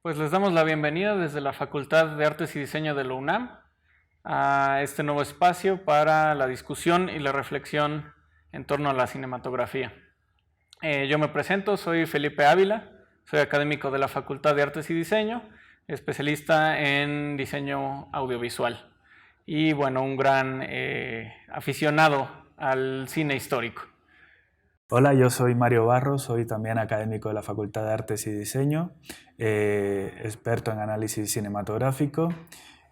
Pues les damos la bienvenida desde la Facultad de Artes y Diseño de la UNAM a este nuevo espacio para la discusión y la reflexión en torno a la cinematografía. Yo me presento, soy Felipe Ávila, soy académico de la Facultad de Artes y Diseño, especialista en diseño audiovisual y bueno, un gran aficionado al cine histórico. Hola, yo soy Mario Barros, soy también académico de la Facultad de Artes y Diseño, experto en análisis cinematográfico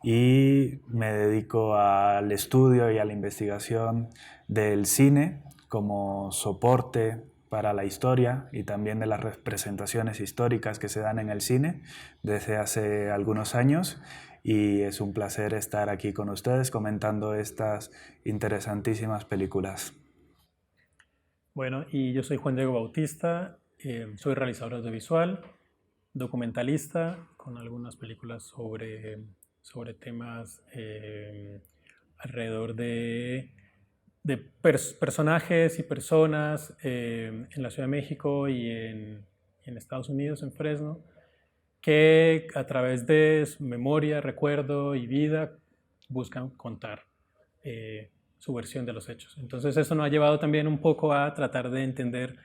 y me dedico al estudio y a la investigación del cine como soporte para la historia y también de las representaciones históricas que se dan en el cine desde hace algunos años. Y es un placer estar aquí con ustedes comentando estas interesantísimas películas. Bueno, y yo soy Juan Diego Bautista, soy realizador audiovisual, documentalista con algunas películas sobre temas alrededor de personajes y personas en la Ciudad de México y en Estados Unidos, en Fresno, que a través de su memoria, recuerdo y vida buscan contar su versión de los hechos. Entonces eso nos ha llevado también un poco a tratar de entender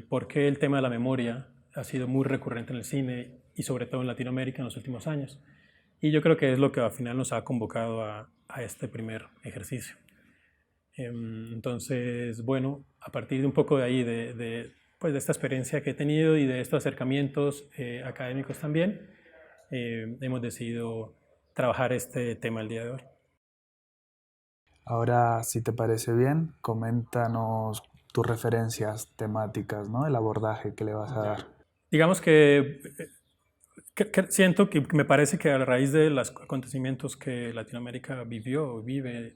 por qué el tema de la memoria ha sido muy recurrente en el cine y sobre todo en Latinoamérica en los últimos años. Y yo creo que es lo que al final nos ha convocado a este primer ejercicio. Entonces, bueno, a partir de un poco de ahí, pues de esta experiencia que he tenido y de estos acercamientos académicos también, hemos decidido trabajar este tema el día de hoy. Ahora, si te parece bien, coméntanos tus referencias temáticas, ¿no? El abordaje que le vas a dar. Digamos que siento que me parece que a raíz de los acontecimientos que Latinoamérica vivió o vive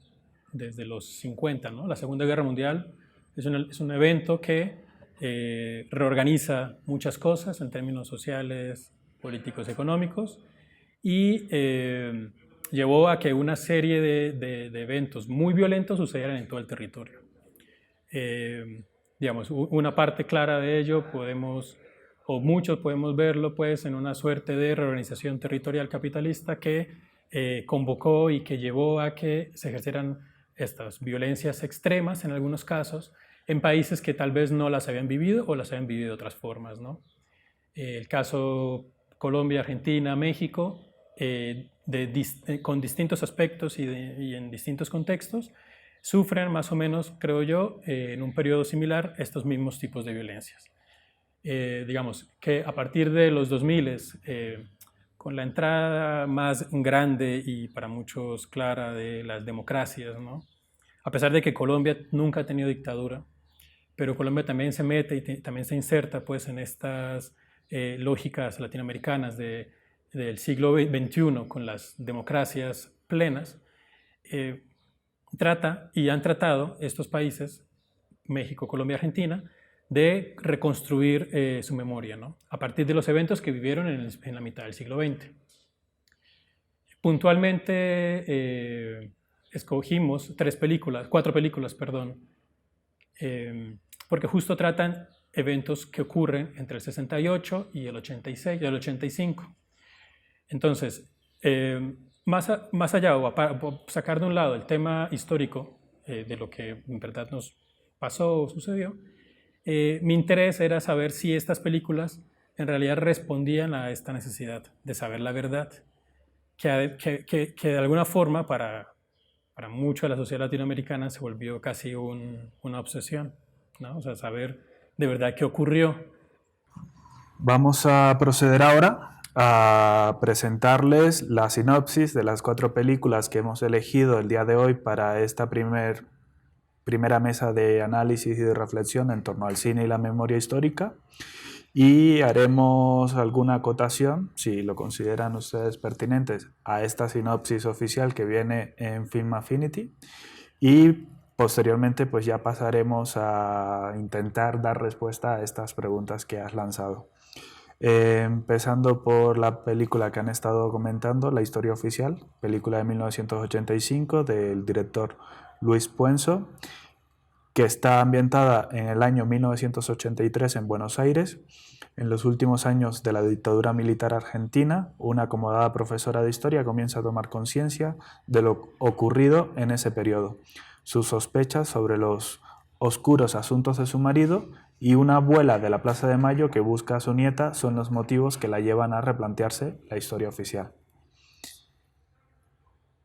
desde los 50, ¿no? La Segunda Guerra Mundial es un evento que reorganiza muchas cosas en términos sociales, políticos, económicos y llevó a que una serie de eventos muy violentos sucedieran en todo el territorio. Digamos, una parte clara de ello muchos podemos verlo pues en una suerte de reorganización territorial capitalista que convocó y que llevó a que se ejercieran estas violencias extremas en algunos casos en países que tal vez no las habían vivido o las habían vivido de otras formas, ¿no? El caso Colombia, Argentina, México, con distintos aspectos y en distintos contextos, sufren más o menos, creo yo, en un periodo similar estos mismos tipos de violencias. Digamos que a partir de los 2000, con la entrada más grande y para muchos clara de las democracias, ¿no? A pesar de que Colombia nunca ha tenido dictadura, pero Colombia también se mete y también se inserta pues, en estas lógicas latinoamericanas del siglo XXI con las democracias plenas, trata y han tratado estos países, México, Colombia, Argentina, de reconstruir su memoria, ¿no? A partir de los eventos que vivieron en la mitad del siglo XX. Puntualmente escogimos cuatro películas, porque justo tratan eventos que ocurren entre el 68 y el 86 y el 85. Entonces, más allá, o sacar de un lado el tema histórico de lo que en verdad nos pasó o sucedió, mi interés era saber si estas películas en realidad respondían a esta necesidad de saber la verdad, que de alguna forma para mucho de la sociedad latinoamericana se volvió casi una obsesión, ¿no? O sea, saber de verdad qué ocurrió. Vamos a proceder ahora a presentarles la sinopsis de las 4 películas que hemos elegido el día de hoy para esta primera mesa de análisis y de reflexión en torno al cine y la memoria histórica. Y haremos alguna acotación, si lo consideran ustedes pertinentes, a esta sinopsis oficial que viene en Film Affinity. Y posteriormente pues ya pasaremos a intentar dar respuesta a estas preguntas que has lanzado. Empezando por la película que han estado comentando, La historia oficial, película de 1985 del director Luis Puenzo, que está ambientada en el año 1983 en Buenos Aires. En los últimos años de la dictadura militar argentina, una acomodada profesora de historia comienza a tomar conciencia de lo ocurrido en ese periodo, sus sospechas sobre los oscuros asuntos de su marido y una abuela de la Plaza de Mayo que busca a su nieta son los motivos que la llevan a replantearse la historia oficial.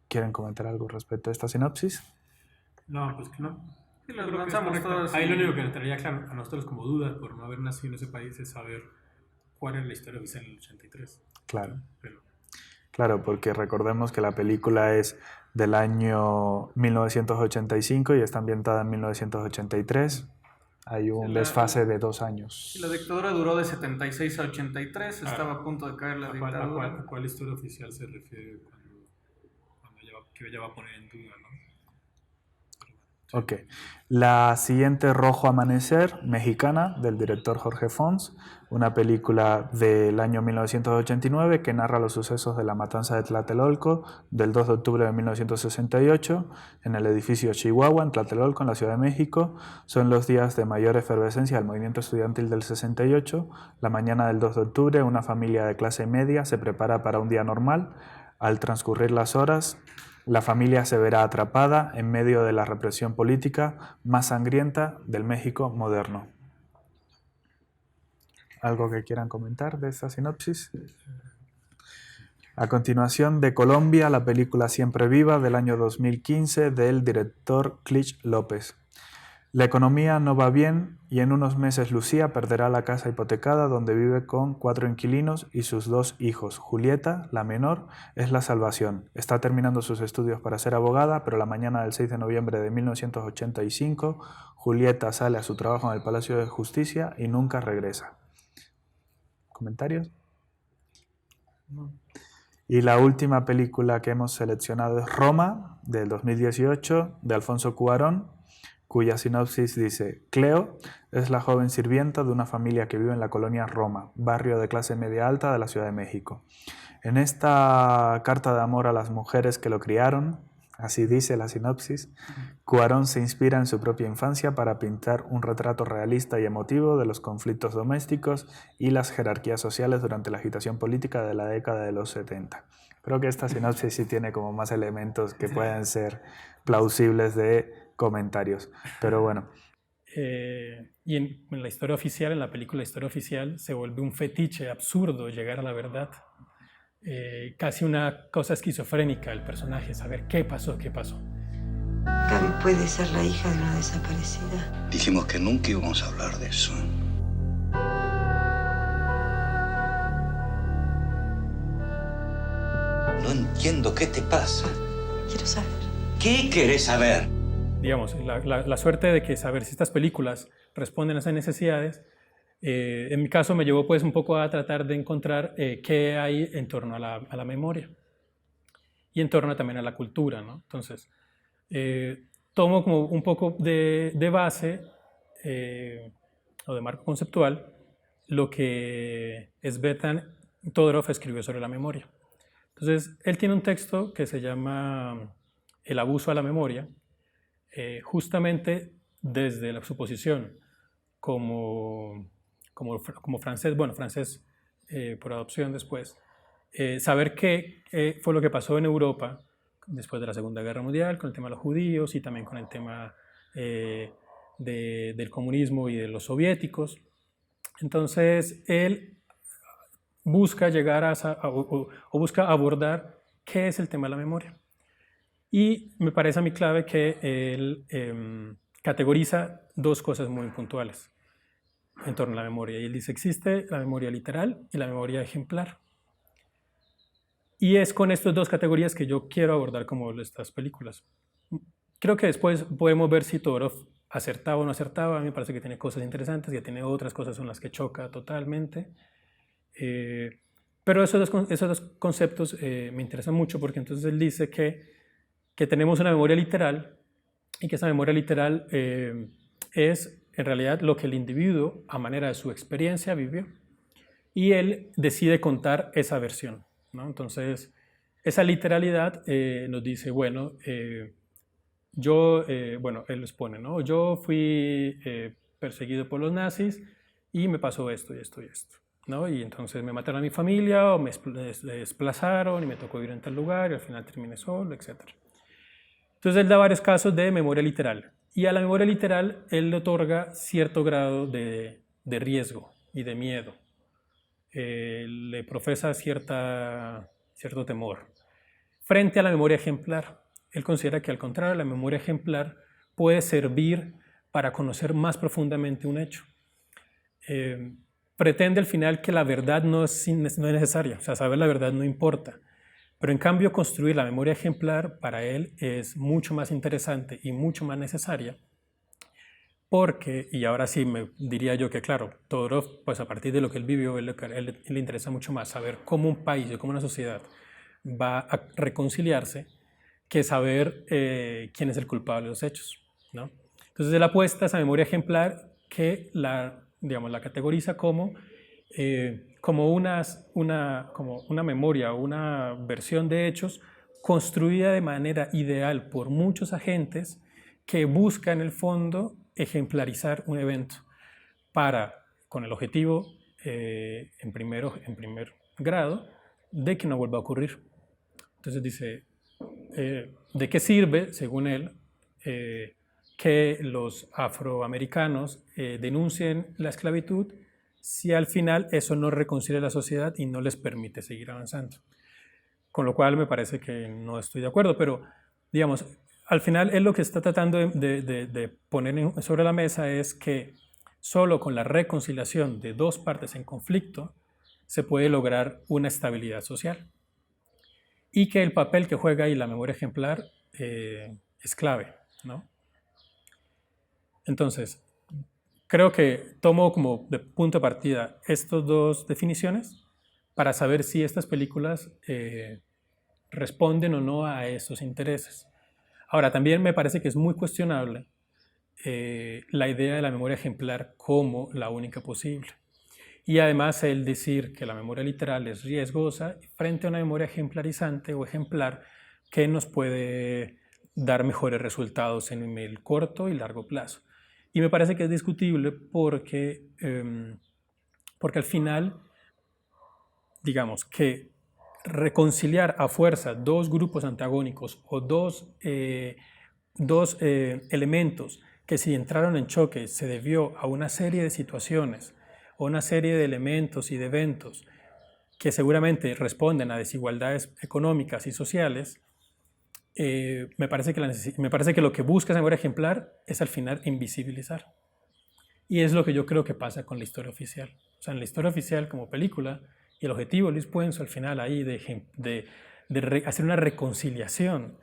¿Quieren comentar algo respecto a esta sinopsis? No, pues que no. Sí, Yo las creo que es lanzamos correcto. todas. Ahí lo único que nos traería claro a nosotros como duda por no haber nacido en ese país es saber cuál era la historia oficial en el 83. Claro. Pero, Claro, porque recordemos que la película es del año 1985 y está ambientada en 1983. Hay un Sí, la- desfase de 2 años. La dictadura duró de 76 a 83, estaba a punto de caer la ¿a dictadura. cuál historia oficial se refiere que ella va a poner en duda, ¿no? Ok. La siguiente, Rojo Amanecer, mexicana, del director Jorge Fons, una película del año 1989 que narra los sucesos de la matanza de Tlatelolco del 2 de octubre de 1968 en el edificio Chihuahua, en Tlatelolco, en la Ciudad de México. Son los días de mayor efervescencia del movimiento estudiantil del 68. La mañana del 2 de octubre, una familia de clase media se prepara para un día normal. Al transcurrir las horas, la familia se verá atrapada en medio de la represión política más sangrienta del México moderno. ¿Algo que quieran comentar de esta sinopsis? A continuación, de Colombia, la película Siempre Viva del año 2015 del director Clich López. La economía no va bien y en unos meses Lucía perderá la casa hipotecada donde vive con 4 inquilinos y sus 2 hijos. Julieta, la menor, es la salvación. Está terminando sus estudios para ser abogada, pero la mañana del 6 de noviembre de 1985, Julieta sale a su trabajo en el Palacio de Justicia y nunca regresa. ¿Comentarios? No. Y la última película que hemos seleccionado es Roma, del 2018, de Alfonso Cuarón, cuya sinopsis dice: Cleo es la joven sirvienta de una familia que vive en la colonia Roma, barrio de clase media alta de la Ciudad de México. En esta carta de amor a las mujeres que lo criaron, así dice la sinopsis, Cuarón se inspira en su propia infancia para pintar un retrato realista y emotivo de los conflictos domésticos y las jerarquías sociales durante la agitación política de la década de los 70. Creo que esta sinopsis sí tiene como más elementos que pueden ser plausibles de comentarios, pero bueno. Y en la historia oficial, en la película Historia Oficial, se vuelve un fetiche absurdo llegar a la verdad. Casi una cosa esquizofrénica el personaje, saber qué pasó, qué pasó. Gaby puede ser la hija de una desaparecida. Dijimos que nunca íbamos a hablar de eso. No entiendo qué te pasa. Quiero saber. ¿Qué querés saber? Digamos, la suerte de que saber si estas películas responden a esas necesidades, en mi caso me llevó pues un poco a tratar de encontrar qué hay en torno a la memoria y en torno también a la cultura, ¿no? Entonces, tomo como un poco de base o de marco conceptual lo que Svetlana Todorov escribió sobre la memoria. Entonces, él tiene un texto que se llama El abuso a la memoria, justamente desde la suposición como francés, bueno, francés por adopción después, saber qué fue lo que pasó en Europa después de la Segunda Guerra Mundial con el tema de los judíos y también con el tema del comunismo y de los soviéticos. Entonces, él busca llegar o busca abordar qué es el tema de la memoria. Y me parece a mí clave que él categoriza 2 cosas muy puntuales en torno a la memoria. Y él dice, existe la memoria literal y la memoria ejemplar. Y es con estas 2 categorías que yo quiero abordar como estas películas. Creo que después podemos ver si Todorov acertaba o no acertaba. A mí me parece que tiene cosas interesantes y tiene otras cosas con las que choca totalmente. Pero esos dos conceptos me interesan mucho porque entonces él dice que tenemos una memoria literal y que esa memoria literal es en realidad lo que el individuo a manera de su experiencia vivió y él decide contar esa versión, ¿no? Entonces esa literalidad nos dice, bueno, bueno, él les pone, ¿no? Yo fui perseguido por los nazis y me pasó esto y esto y esto, ¿no? Y entonces me mataron a mi familia o me desplazaron y me tocó ir en tal lugar y al final terminé solo, etc. Entonces él da varios casos de memoria literal y a la memoria literal él le otorga cierto grado de riesgo y de miedo. Le profesa cierto temor. Frente a la memoria ejemplar, él considera que al contrario, la memoria ejemplar puede servir para conocer más profundamente un hecho. Pretende al final que la verdad no es necesaria, o sea, saber la verdad no importa. Pero en cambio, construir la memoria ejemplar para él es mucho más interesante y mucho más necesaria porque, y ahora sí me diría yo que claro, Todorov, pues a partir de lo que él vivió, él le interesa mucho más saber cómo un país o cómo una sociedad va a reconciliarse que saber quién es el culpable de los hechos, ¿no? Entonces él apuesta a esa memoria ejemplar que la categoriza como una memoria o una versión de hechos construida de manera ideal por muchos agentes que busca en el fondo ejemplarizar un evento con el objetivo en primer grado de que no vuelva a ocurrir. Entonces dice, ¿de qué sirve, según él, que los afroamericanos denuncien la esclavitud si al final eso no reconcilia la sociedad y no les permite seguir avanzando? Con lo cual me parece que no estoy de acuerdo, pero digamos, al final él lo que está tratando de poner sobre la mesa es que solo con la reconciliación de dos partes en conflicto se puede lograr una estabilidad social y que el papel que juega ahí la memoria ejemplar es clave, ¿no? Entonces, creo que tomo como de punto de partida estas dos definiciones para saber si estas películas responden o no a esos intereses. Ahora, también me parece que es muy cuestionable la idea de la memoria ejemplar como la única posible. Y además el decir que la memoria literal es riesgosa frente a una memoria ejemplarizante o ejemplar que nos puede dar mejores resultados en el corto y largo plazo. Y me parece que es discutible porque al final, digamos que reconciliar a fuerza dos grupos antagónicos o dos elementos que si entraron en choque se debió a una serie de situaciones o una serie de elementos y de eventos que seguramente responden a desigualdades económicas y sociales, me parece que lo que busca esa memoria ejemplar es al final invisibilizar. Y es lo que yo creo que pasa con la historia oficial. O sea, en la historia oficial como película, y el objetivo de Luis Puenzo al final ahí de hacer una reconciliación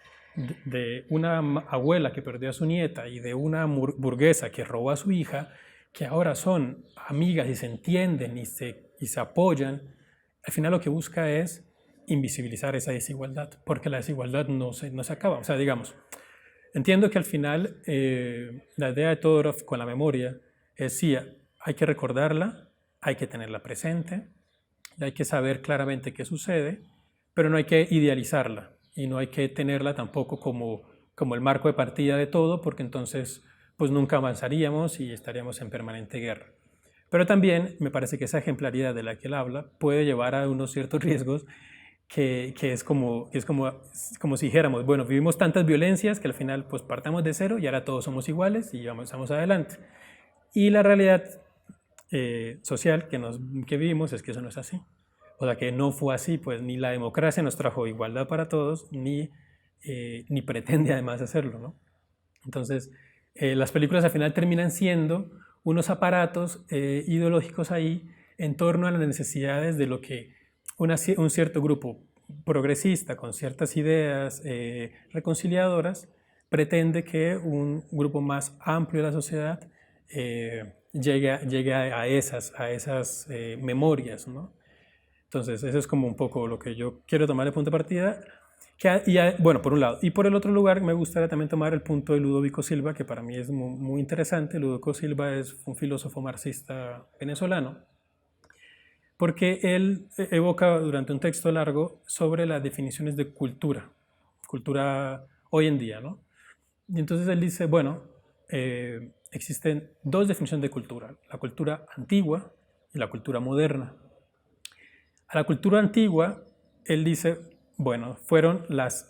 de una abuela que perdió a su nieta y de una burguesa que robó a su hija, que ahora son amigas y se entienden y se apoyan, al final lo que busca es invisibilizar esa desigualdad, porque la desigualdad no se acaba. O sea, digamos, entiendo que al final la idea de Todorov con la memoria es sí, hay que recordarla, hay que tenerla presente, hay que saber claramente qué sucede, pero no hay que idealizarla y no hay que tenerla tampoco como el marco de partida de todo, porque entonces pues nunca avanzaríamos y estaríamos en permanente guerra. Pero también me parece que esa ejemplaridad de la que él habla puede llevar a unos ciertos riesgos que es como si dijéramos, bueno, vivimos tantas violencias que al final pues partamos de cero y ahora todos somos iguales y vamos adelante. Y la realidad social que vivimos es que eso no es así. O sea, que no fue así, pues ni la democracia nos trajo igualdad para todos, ni pretende además hacerlo, ¿no? Entonces, las películas al final terminan siendo unos aparatos ideológicos ahí en torno a las necesidades de lo que un cierto grupo progresista con ciertas ideas reconciliadoras pretende que un grupo más amplio de la sociedad llegue a esas memorias, ¿no? Entonces, eso es como un poco lo que yo quiero tomar de punto de partida. Bueno, por un lado. Y por el otro lugar, me gustaría también tomar el punto de Ludovico Silva, que para mí es muy interesante. Ludovico Silva es un filósofo marxista venezolano, porque él evoca durante un texto largo sobre las definiciones de cultura hoy en día, ¿no? Y entonces él dice, bueno, existen dos definiciones de cultura, la cultura antigua y la cultura moderna. A la cultura antigua, él dice, bueno, fueron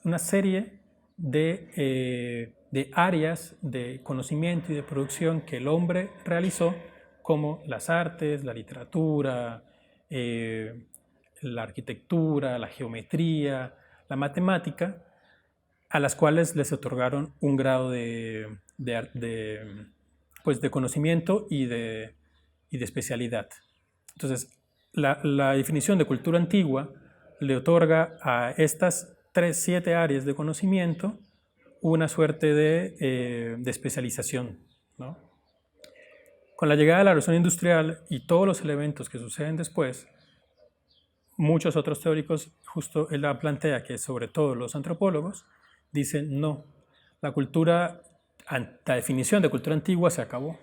una serie de áreas de conocimiento y de producción que el hombre realizó, como las artes, la literatura, la arquitectura, la geometría, la matemática, a las cuales les otorgaron un grado de conocimiento y de especialidad. Entonces, la definición de cultura antigua le otorga a estas 7 áreas de conocimiento una suerte de especialización, ¿no? Con la llegada de la revolución industrial y todos los elementos que suceden después, muchos otros teóricos, justo él plantea que sobre todo los antropólogos, dicen no, la definición de cultura antigua se acabó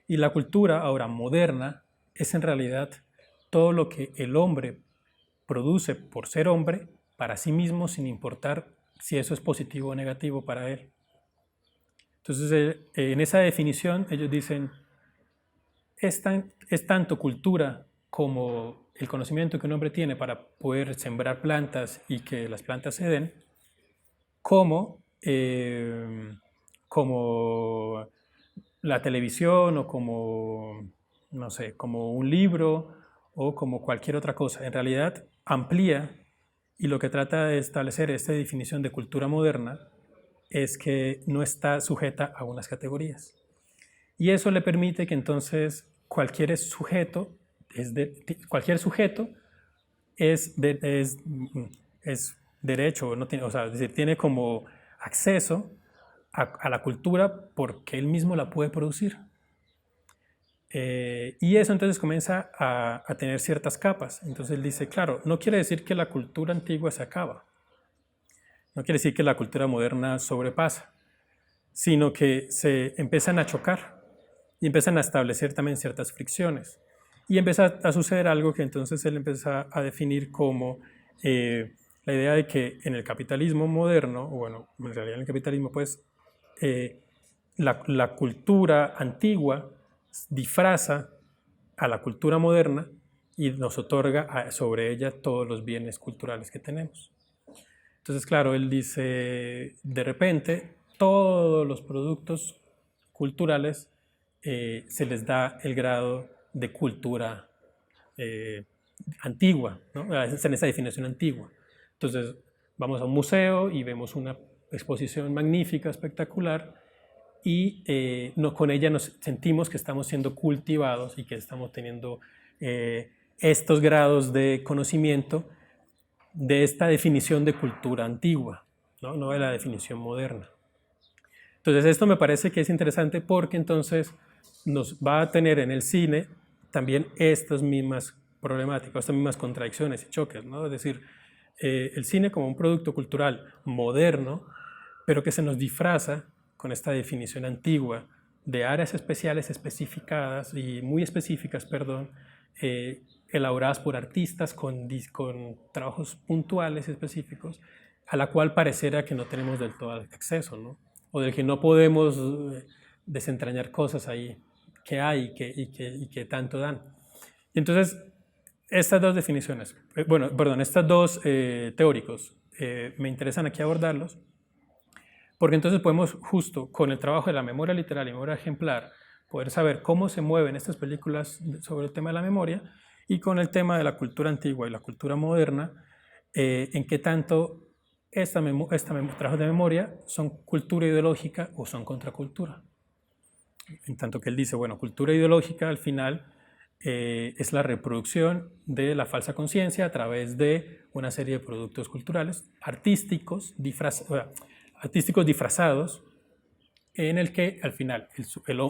y la cultura ahora moderna es en realidad todo lo que el hombre produce por ser hombre para sí mismo, sin importar si eso es positivo o negativo para él. Entonces, en esa definición ellos dicen, es tanto cultura como el conocimiento que un hombre tiene para poder sembrar plantas y que las plantas se den, como la televisión o como, no sé, como un libro o como cualquier otra cosa. En realidad amplía, y lo que trata de establecer esta definición de cultura moderna es que no está sujeta a unas categorías. Y eso le permite que entonces cualquier sujeto es derecho, no tiene, o sea, es decir, tiene como acceso a la cultura porque él mismo la puede producir. Y eso entonces comienza a tener ciertas capas. Entonces él dice, claro, no quiere decir que la cultura antigua se acaba, no quiere decir que la cultura moderna sobrepasa, sino que se empiezan a chocar y empiezan a establecer también ciertas fricciones. Y empieza a suceder algo que entonces él empieza a definir como la idea de que en el capitalismo moderno, o bueno, en realidad en el capitalismo, pues, la cultura antigua disfraza a la cultura moderna y nos otorga sobre ella todos los bienes culturales que tenemos. Entonces, claro, él dice, de repente, todos los productos culturales se les da el grado de cultura antigua, ¿no? En esa definición antigua. Entonces, vamos a un museo y vemos una exposición magnífica, espectacular, y con ella nos sentimos que estamos siendo cultivados y que estamos teniendo estos grados de conocimiento de esta definición de cultura antigua, no de la definición moderna. Entonces esto me parece que es interesante porque entonces nos va a tener en el cine también estas mismas problemáticas, estas mismas contradicciones y choques, ¿no? Es decir, el cine como un producto cultural moderno, pero que se nos disfraza con esta definición antigua de áreas especiales especificadas y muy específicas, perdón, elaboradas por artistas con trabajos puntuales específicos, a la cual pareciera que no tenemos del todo acceso, ¿no? O del que no podemos desentrañar cosas ahí que hay y que tanto dan. Y entonces, estas dos definiciones, estos dos teóricos, me interesan aquí abordarlos, porque entonces podemos, justo con el trabajo de la memoria literaria y memoria ejemplar, poder saber cómo se mueven estas películas sobre el tema de la memoria, y con el tema de la cultura antigua y la cultura moderna, en qué tanto estos trabajos de memoria son cultura ideológica o son contracultura. En tanto que él dice, bueno, cultura ideológica al final es la reproducción de la falsa conciencia a través de una serie de productos culturales artísticos disfrazados, en el que al final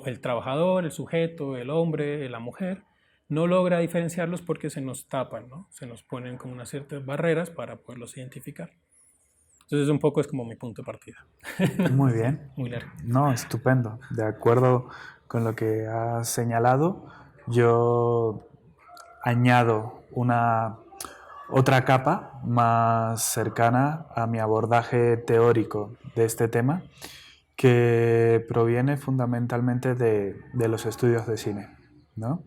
el trabajador, el sujeto, el hombre, la mujer, no logra diferenciarlos porque se nos tapan, ¿no? Se nos ponen como unas ciertas barreras para poderlos identificar. Entonces un poco es como mi punto de partida. Muy bien. Muy largo. No, estupendo. De acuerdo con lo que has señalado, yo añado otra capa más cercana a mi abordaje teórico de este tema, que proviene fundamentalmente de los estudios de cine, ¿no?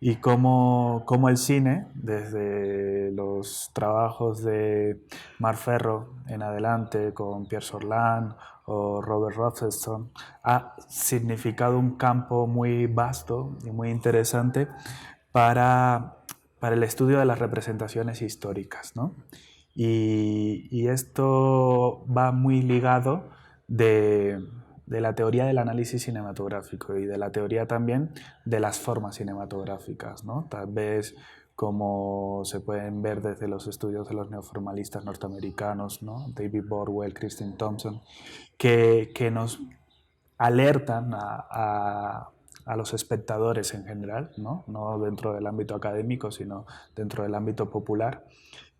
Y cómo el cine, desde los trabajos de Marc Ferro en adelante, con Pierre Sorlán o Robert Rothschild, ha significado un campo muy vasto y muy interesante para el estudio de las representaciones históricas, ¿no? Y esto va muy ligado de la teoría del análisis cinematográfico y de la teoría también de las formas cinematográficas, ¿no? Tal vez como se pueden ver desde los estudios de los neoformalistas norteamericanos, ¿no? David Borwell, Christine Thompson, que nos alertan a los espectadores en general, ¿no? No dentro del ámbito académico, sino dentro del ámbito popular,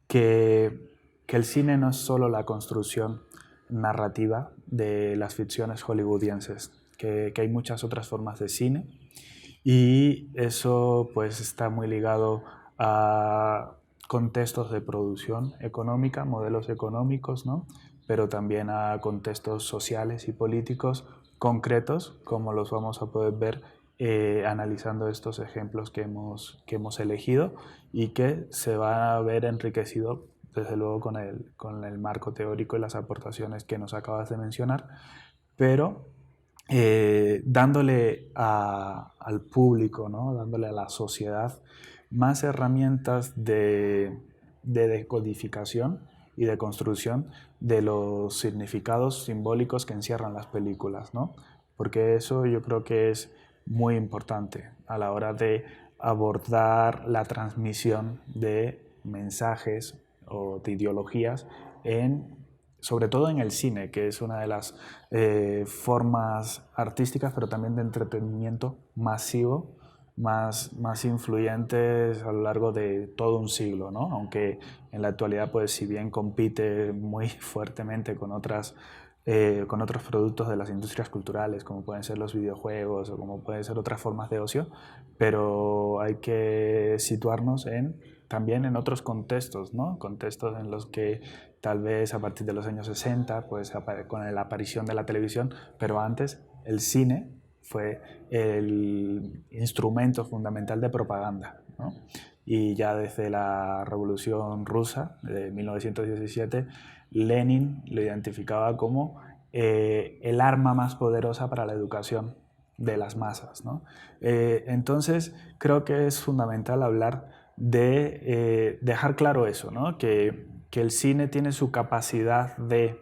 que el cine no es solo la construcción narrativa de las ficciones hollywoodienses, que hay muchas otras formas de cine y eso pues está muy ligado a contextos de producción económica, modelos económicos, ¿no? Pero también a contextos sociales y políticos concretos, como los vamos a poder ver analizando estos ejemplos que hemos elegido y que se va a ver enriquecido desde luego con el marco teórico y las aportaciones que nos acabas de mencionar, pero dándole al público, ¿no? Dándole a la sociedad más herramientas de decodificación y de construcción de los significados simbólicos que encierran las películas, ¿no? Porque eso yo creo que es muy importante a la hora de abordar la transmisión de mensajes o de ideologías, sobre todo en el cine, que es una de las formas artísticas, pero también de entretenimiento masivo, más influyentes a lo largo de todo un siglo, ¿no? Aunque en la actualidad, pues si bien compite muy fuertemente con otros productos de las industrias culturales, como pueden ser los videojuegos o como pueden ser otras formas de ocio, pero hay que situarnos también en otros contextos, ¿no? Contextos en los que tal vez a partir de los años 60, pues con la aparición de la televisión, pero antes el cine fue el instrumento fundamental de propaganda, ¿no? Y ya desde la Revolución Rusa de 1917, Lenin lo identificaba como el arma más poderosa para la educación de las masas, ¿no? Entonces creo que es fundamental hablar de dejar claro eso, ¿no? Que el cine tiene su capacidad de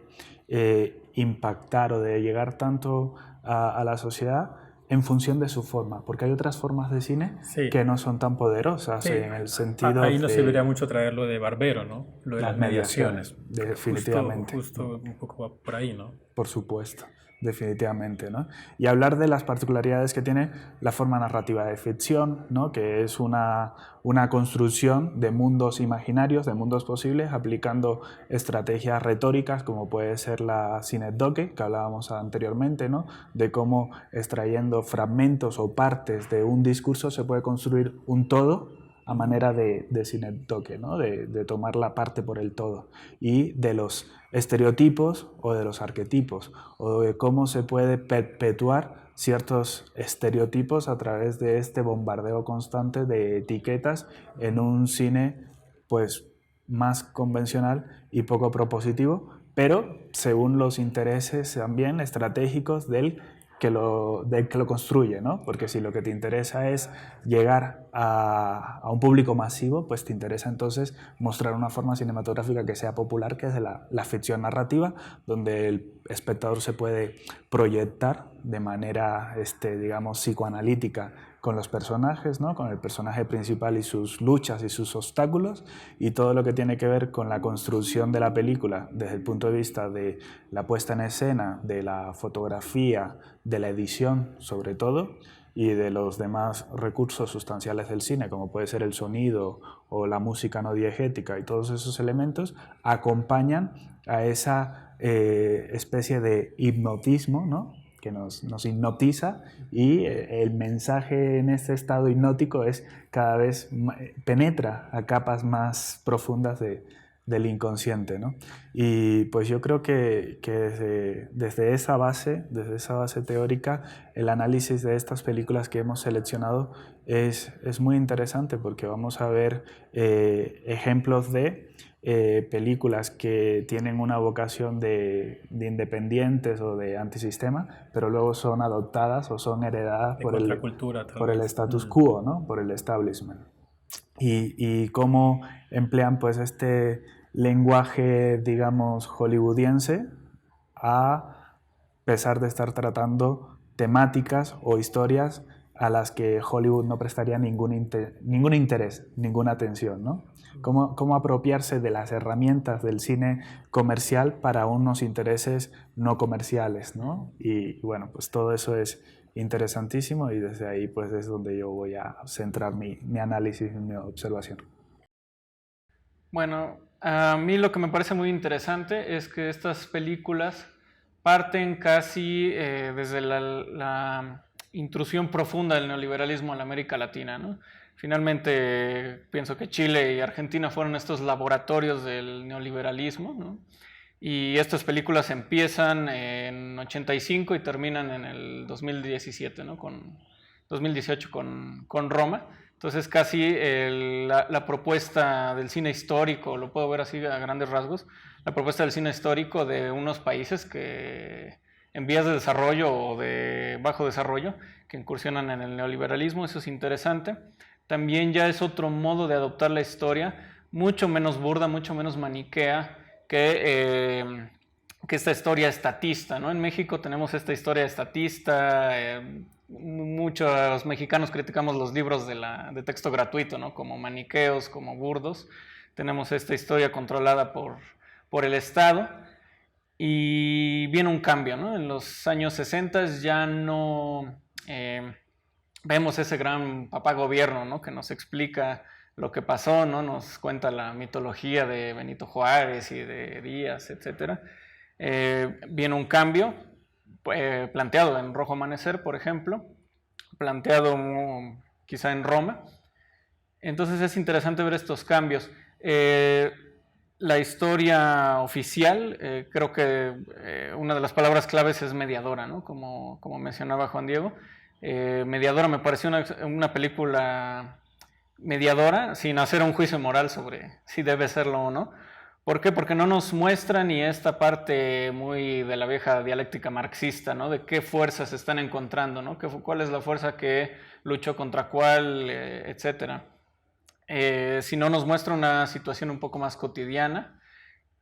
impactar o de llegar tanto a la sociedad en función de su forma, porque hay otras formas de cine que no son tan poderosas en el sentido ahí nos serviría mucho traer lo de Barbero, ¿no? Lo de las mediaciones. Definitivamente. Justo un poco por ahí, ¿no? Por supuesto, definitivamente, ¿no? Y hablar de las particularidades que tiene la forma narrativa de ficción, ¿no? Que es una construcción de mundos imaginarios, de mundos posibles, aplicando estrategias retóricas como puede ser la cinedoque, que hablábamos anteriormente, ¿no? De cómo extrayendo fragmentos o partes de un discurso se puede construir un todo a manera de cinedoque, ¿no? De tomar la parte por el todo, y de los estereotipos o de los arquetipos, o de cómo se puede perpetuar ciertos estereotipos a través de este bombardeo constante de etiquetas en un cine pues más convencional y poco propositivo, pero según los intereses también estratégicos del que lo construye, ¿no? Porque si lo que te interesa es llegar a un público masivo, pues te interesa entonces mostrar una forma cinematográfica que sea popular, que es de la ficción narrativa, donde el espectador se puede proyectar de manera, digamos, psicoanalítica con los personajes, ¿no? Con el personaje principal y sus luchas y sus obstáculos, y todo lo que tiene que ver con la construcción de la película desde el punto de vista de la puesta en escena, de la fotografía, de la edición sobre todo, y de los demás recursos sustanciales del cine, como puede ser el sonido o la música no diegética, y todos esos elementos acompañan a esa especie de hipnotismo, ¿no? Que nos hipnotiza, y el mensaje en este estado hipnótico es cada vez penetra a capas más profundas del inconsciente, ¿no? Y pues yo creo que desde esa base teórica, el análisis de estas películas que hemos seleccionado es muy interesante, porque vamos a ver ejemplos de películas que tienen una vocación de independientes o de antisistema, pero luego son adoptadas o son heredadas por el status quo, ¿no? Por el establishment. Y cómo emplean pues este lenguaje, digamos, hollywoodiense, a pesar de estar tratando temáticas o historias a las que Hollywood no prestaría ningún interés, ninguna atención, ¿no? Cómo apropiarse de las herramientas del cine comercial para unos intereses no comerciales, ¿no? Y bueno, pues todo eso es interesantísimo, y desde ahí pues es donde yo voy a centrar mi análisis y mi observación. Bueno, a mí lo que me parece muy interesante es que estas películas parten casi desde la intrusión profunda del neoliberalismo en la América Latina, ¿no? Finalmente pienso que Chile y Argentina fueron estos laboratorios del neoliberalismo, ¿no? Y estas películas empiezan en 85 y terminan en el 2017, ¿no? 2018 con Roma. Entonces casi la propuesta del cine histórico, lo puedo ver así a grandes rasgos, la propuesta del cine histórico de unos países que en vías de desarrollo o de bajo desarrollo, que incursionan en el neoliberalismo. Eso es interesante. También ya es otro modo de adoptar la historia, mucho menos burda, mucho menos maniquea que esta historia estatista, ¿no? En México tenemos esta historia estatista. Muchos mexicanos criticamos los libros de texto gratuito, ¿no? Como maniqueos, como burdos. Tenemos esta historia controlada por el Estado, y viene un cambio, ¿no? En los años 60 ya no vemos ese gran papá gobierno, ¿no? Que nos explica lo que pasó, ¿no? Nos cuenta la mitología de Benito Juárez y de Díaz, etc. Viene un cambio planteado en Rojo Amanecer, por ejemplo, planteado quizá en Roma. Entonces es interesante ver estos cambios. La historia oficial, creo que una de las palabras claves es mediadora, ¿no? Como mencionaba Juan Diego. Mediadora me pareció una película mediadora, sin hacer un juicio moral sobre si debe serlo o no. ¿Por qué? Porque no nos muestra ni esta parte muy de la vieja dialéctica marxista, ¿no? De qué fuerzas se están encontrando, ¿no? ¿Cuál es la fuerza que luchó contra cuál, etcétera? Si no, nos muestra una situación un poco más cotidiana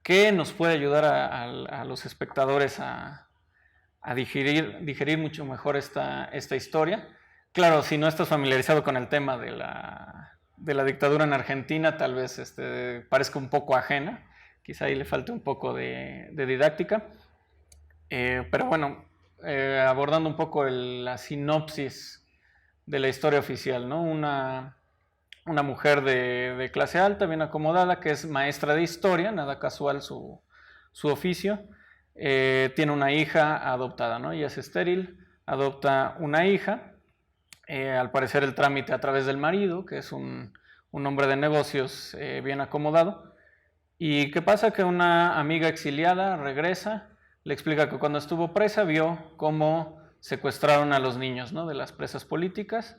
que nos puede ayudar a los espectadores a digerir mucho mejor esta historia. Claro, si no estás familiarizado con el tema de la dictadura en Argentina, tal vez parezca un poco ajena, quizá ahí le falte un poco de didáctica, pero bueno, abordando un poco la sinopsis de la historia oficial, ¿no? Una mujer de clase alta, bien acomodada, que es maestra de historia, nada casual su oficio. Tiene una hija adoptada, ¿no? Ella es estéril, adopta una hija, al parecer el trámite a través del marido, que es un hombre de negocios bien acomodado. ¿Y qué pasa? Que una amiga exiliada regresa, le explica que cuando estuvo presa vio cómo secuestraron a los niños, ¿no? De las presas políticas,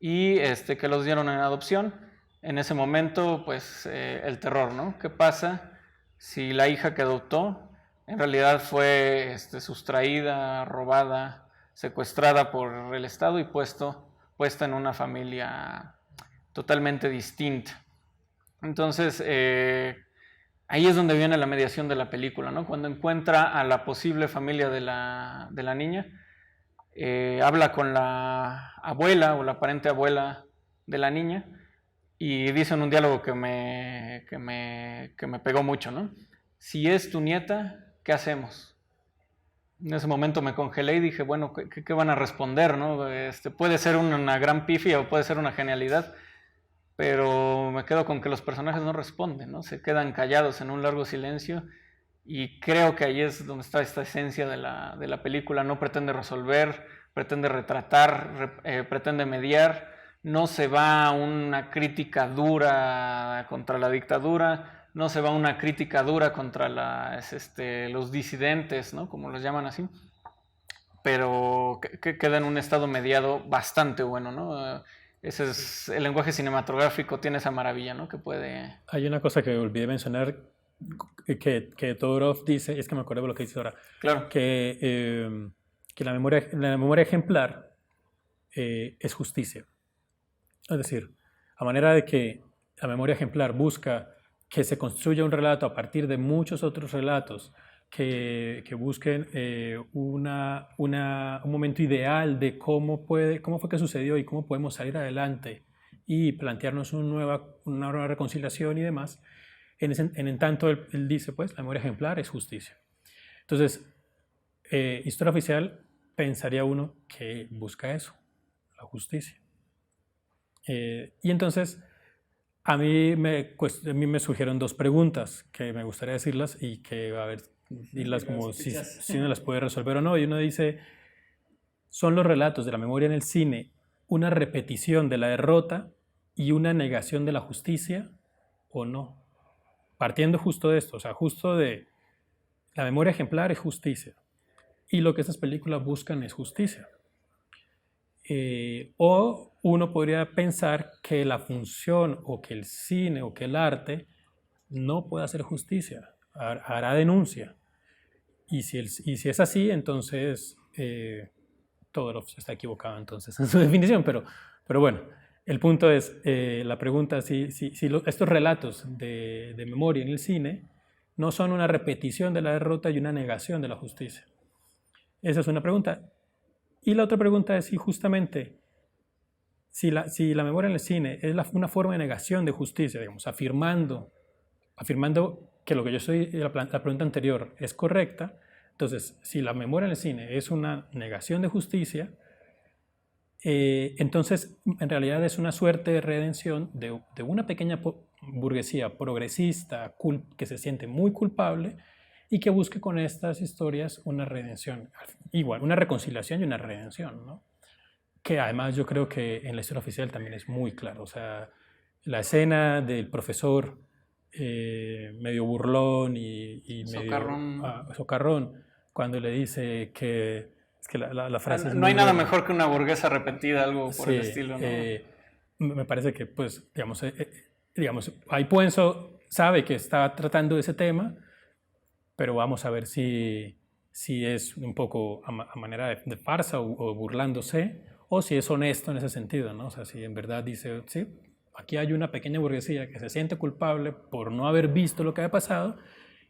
y que los dieron en adopción. En ese momento, pues, el terror, ¿no? ¿Qué pasa si la hija que adoptó en realidad fue sustraída, robada, secuestrada por el Estado y puesta en una familia totalmente distinta? Entonces, ahí es donde viene la mediación de la película, ¿no? Cuando encuentra a la posible familia de la niña, habla con la abuela o la aparente abuela de la niña y dicen un diálogo que me pegó mucho, ¿no? Si es tu nieta, ¿qué hacemos? En ese momento me congelé y dije, bueno, ¿qué van a responder, no? Puede ser una gran pifia o puede ser una genialidad, pero me quedo con que los personajes no responden, ¿no? Se quedan callados en un largo silencio, y creo que ahí es donde está esta esencia de la película. No pretende resolver, pretende retratar, pretende mediar, no se va a una crítica dura contra la dictadura, no se va a una crítica dura contra los disidentes, ¿no? Como los llaman así, pero que queda en un estado mediado bastante bueno, ¿no? Ese es el lenguaje cinematográfico, tiene esa maravilla, ¿no? Que puede... Hay una cosa que olvidé mencionar que Todorov dice, es que me acuerdo de lo que dice ahora, Claro. que la memoria ejemplar es justicia. Es decir, a manera de que la memoria ejemplar busca que se construya un relato a partir de muchos otros relatos que busquen un momento ideal de cómo fue que sucedió y cómo podemos salir adelante y plantearnos una nueva reconciliación y demás. En tanto, él dice, pues, la memoria ejemplar es justicia. Entonces, historia oficial pensaría uno que busca eso, la justicia. Y entonces, a mí me surgieron dos preguntas que me gustaría decirlas y que, a ver, dirlas como si uno las puede resolver o no. Y uno dice, ¿son los relatos de la memoria en el cine una repetición de la derrota y una negación de la justicia o no? Partiendo justo de esto, o sea, justo de la memoria ejemplar es justicia y lo que estas películas buscan es justicia. O uno podría pensar que la función o que el cine o que el arte no puede hacer justicia, hará denuncia. Y si es así, entonces Todorov está equivocado entonces en su definición, pero bueno, el punto es, la pregunta es si estos relatos de memoria en el cine no son una repetición de la derrota y una negación de la justicia. Esa es una pregunta. Y la otra pregunta es si justamente, si la memoria en el cine es una forma de negación de justicia, digamos, afirmando que lo que yo soy, la pregunta anterior es correcta, entonces, si la memoria en el cine es una negación de justicia, entonces, en realidad es una suerte de redención de una pequeña burguesía progresista que se siente muy culpable y que busque con estas historias una redención, igual, una reconciliación y una redención, ¿no? Que además yo creo que en la historia oficial también es muy claro. O sea, la escena del profesor medio burlón y socarrón. medio socarrón, cuando le dice que... Es que la frase es no muy hay nada buena. mejor que una burguesa repetida, algo por el Sí, estilo, ¿no? me parece que, pues, digamos, ahí Puenzo sabe que está tratando ese tema, pero vamos a ver si es un poco a manera de farsa o burlándose, o si es honesto en ese sentido, ¿no? O sea, si en verdad dice, sí, aquí hay una pequeña burguesía que se siente culpable por no haber visto lo que ha pasado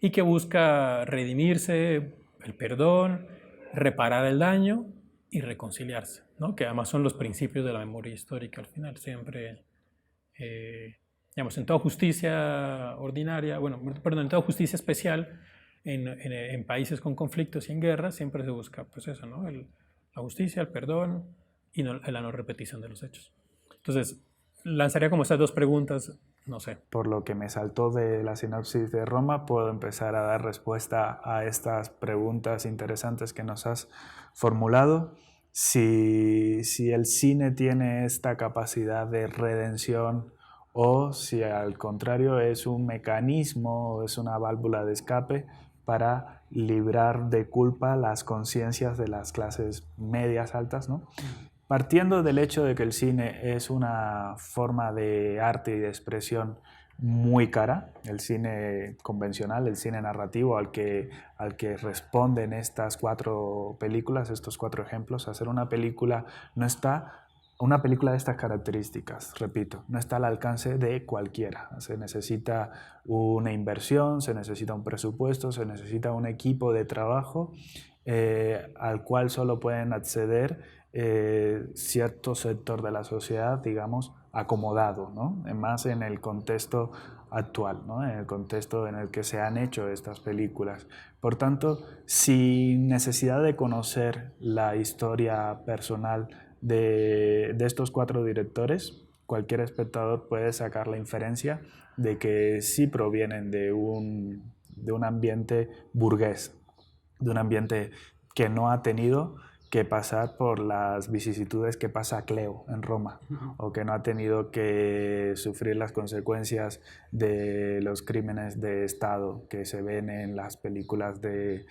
y que busca redimirse, el perdón, reparar el daño y reconciliarse, ¿no? Que además son los principios de la memoria histórica al final, siempre, digamos, en toda justicia ordinaria, bueno, perdón, en toda justicia especial, en países con conflictos y en guerras, siempre se busca, pues eso, ¿no? La justicia, el perdón y la no repetición de los hechos. Entonces, lanzaría como estas dos preguntas, no sé. Por lo que me saltó de la sinopsis de Roma, puedo empezar a dar respuesta a estas preguntas interesantes que nos has formulado. Si el cine tiene esta capacidad de redención o si al contrario es un mecanismo o es una válvula de escape para librar de culpa las conciencias de las clases medias altas, ¿no? Partiendo del hecho de que el cine es una forma de arte y de expresión muy cara, el cine convencional, el cine narrativo al que responden estas 4 películas, estos 4 ejemplos, hacer una película de estas características, repito, no está al alcance de cualquiera. Se necesita una inversión, se necesita un presupuesto, se necesita un equipo de trabajo al cual solo pueden acceder cierto sector de la sociedad, digamos, acomodado, ¿no? Más en el contexto actual, ¿no? En el contexto en el que se han hecho estas películas. Por tanto, sin necesidad de conocer la historia personal de estos 4 directores, cualquier espectador puede sacar la inferencia de que sí provienen de un ambiente burgués, de un ambiente que no ha tenido que pasar por las vicisitudes que pasa Cleo en Roma, o que no ha tenido que sufrir las consecuencias de los crímenes de Estado que se ven en las películas de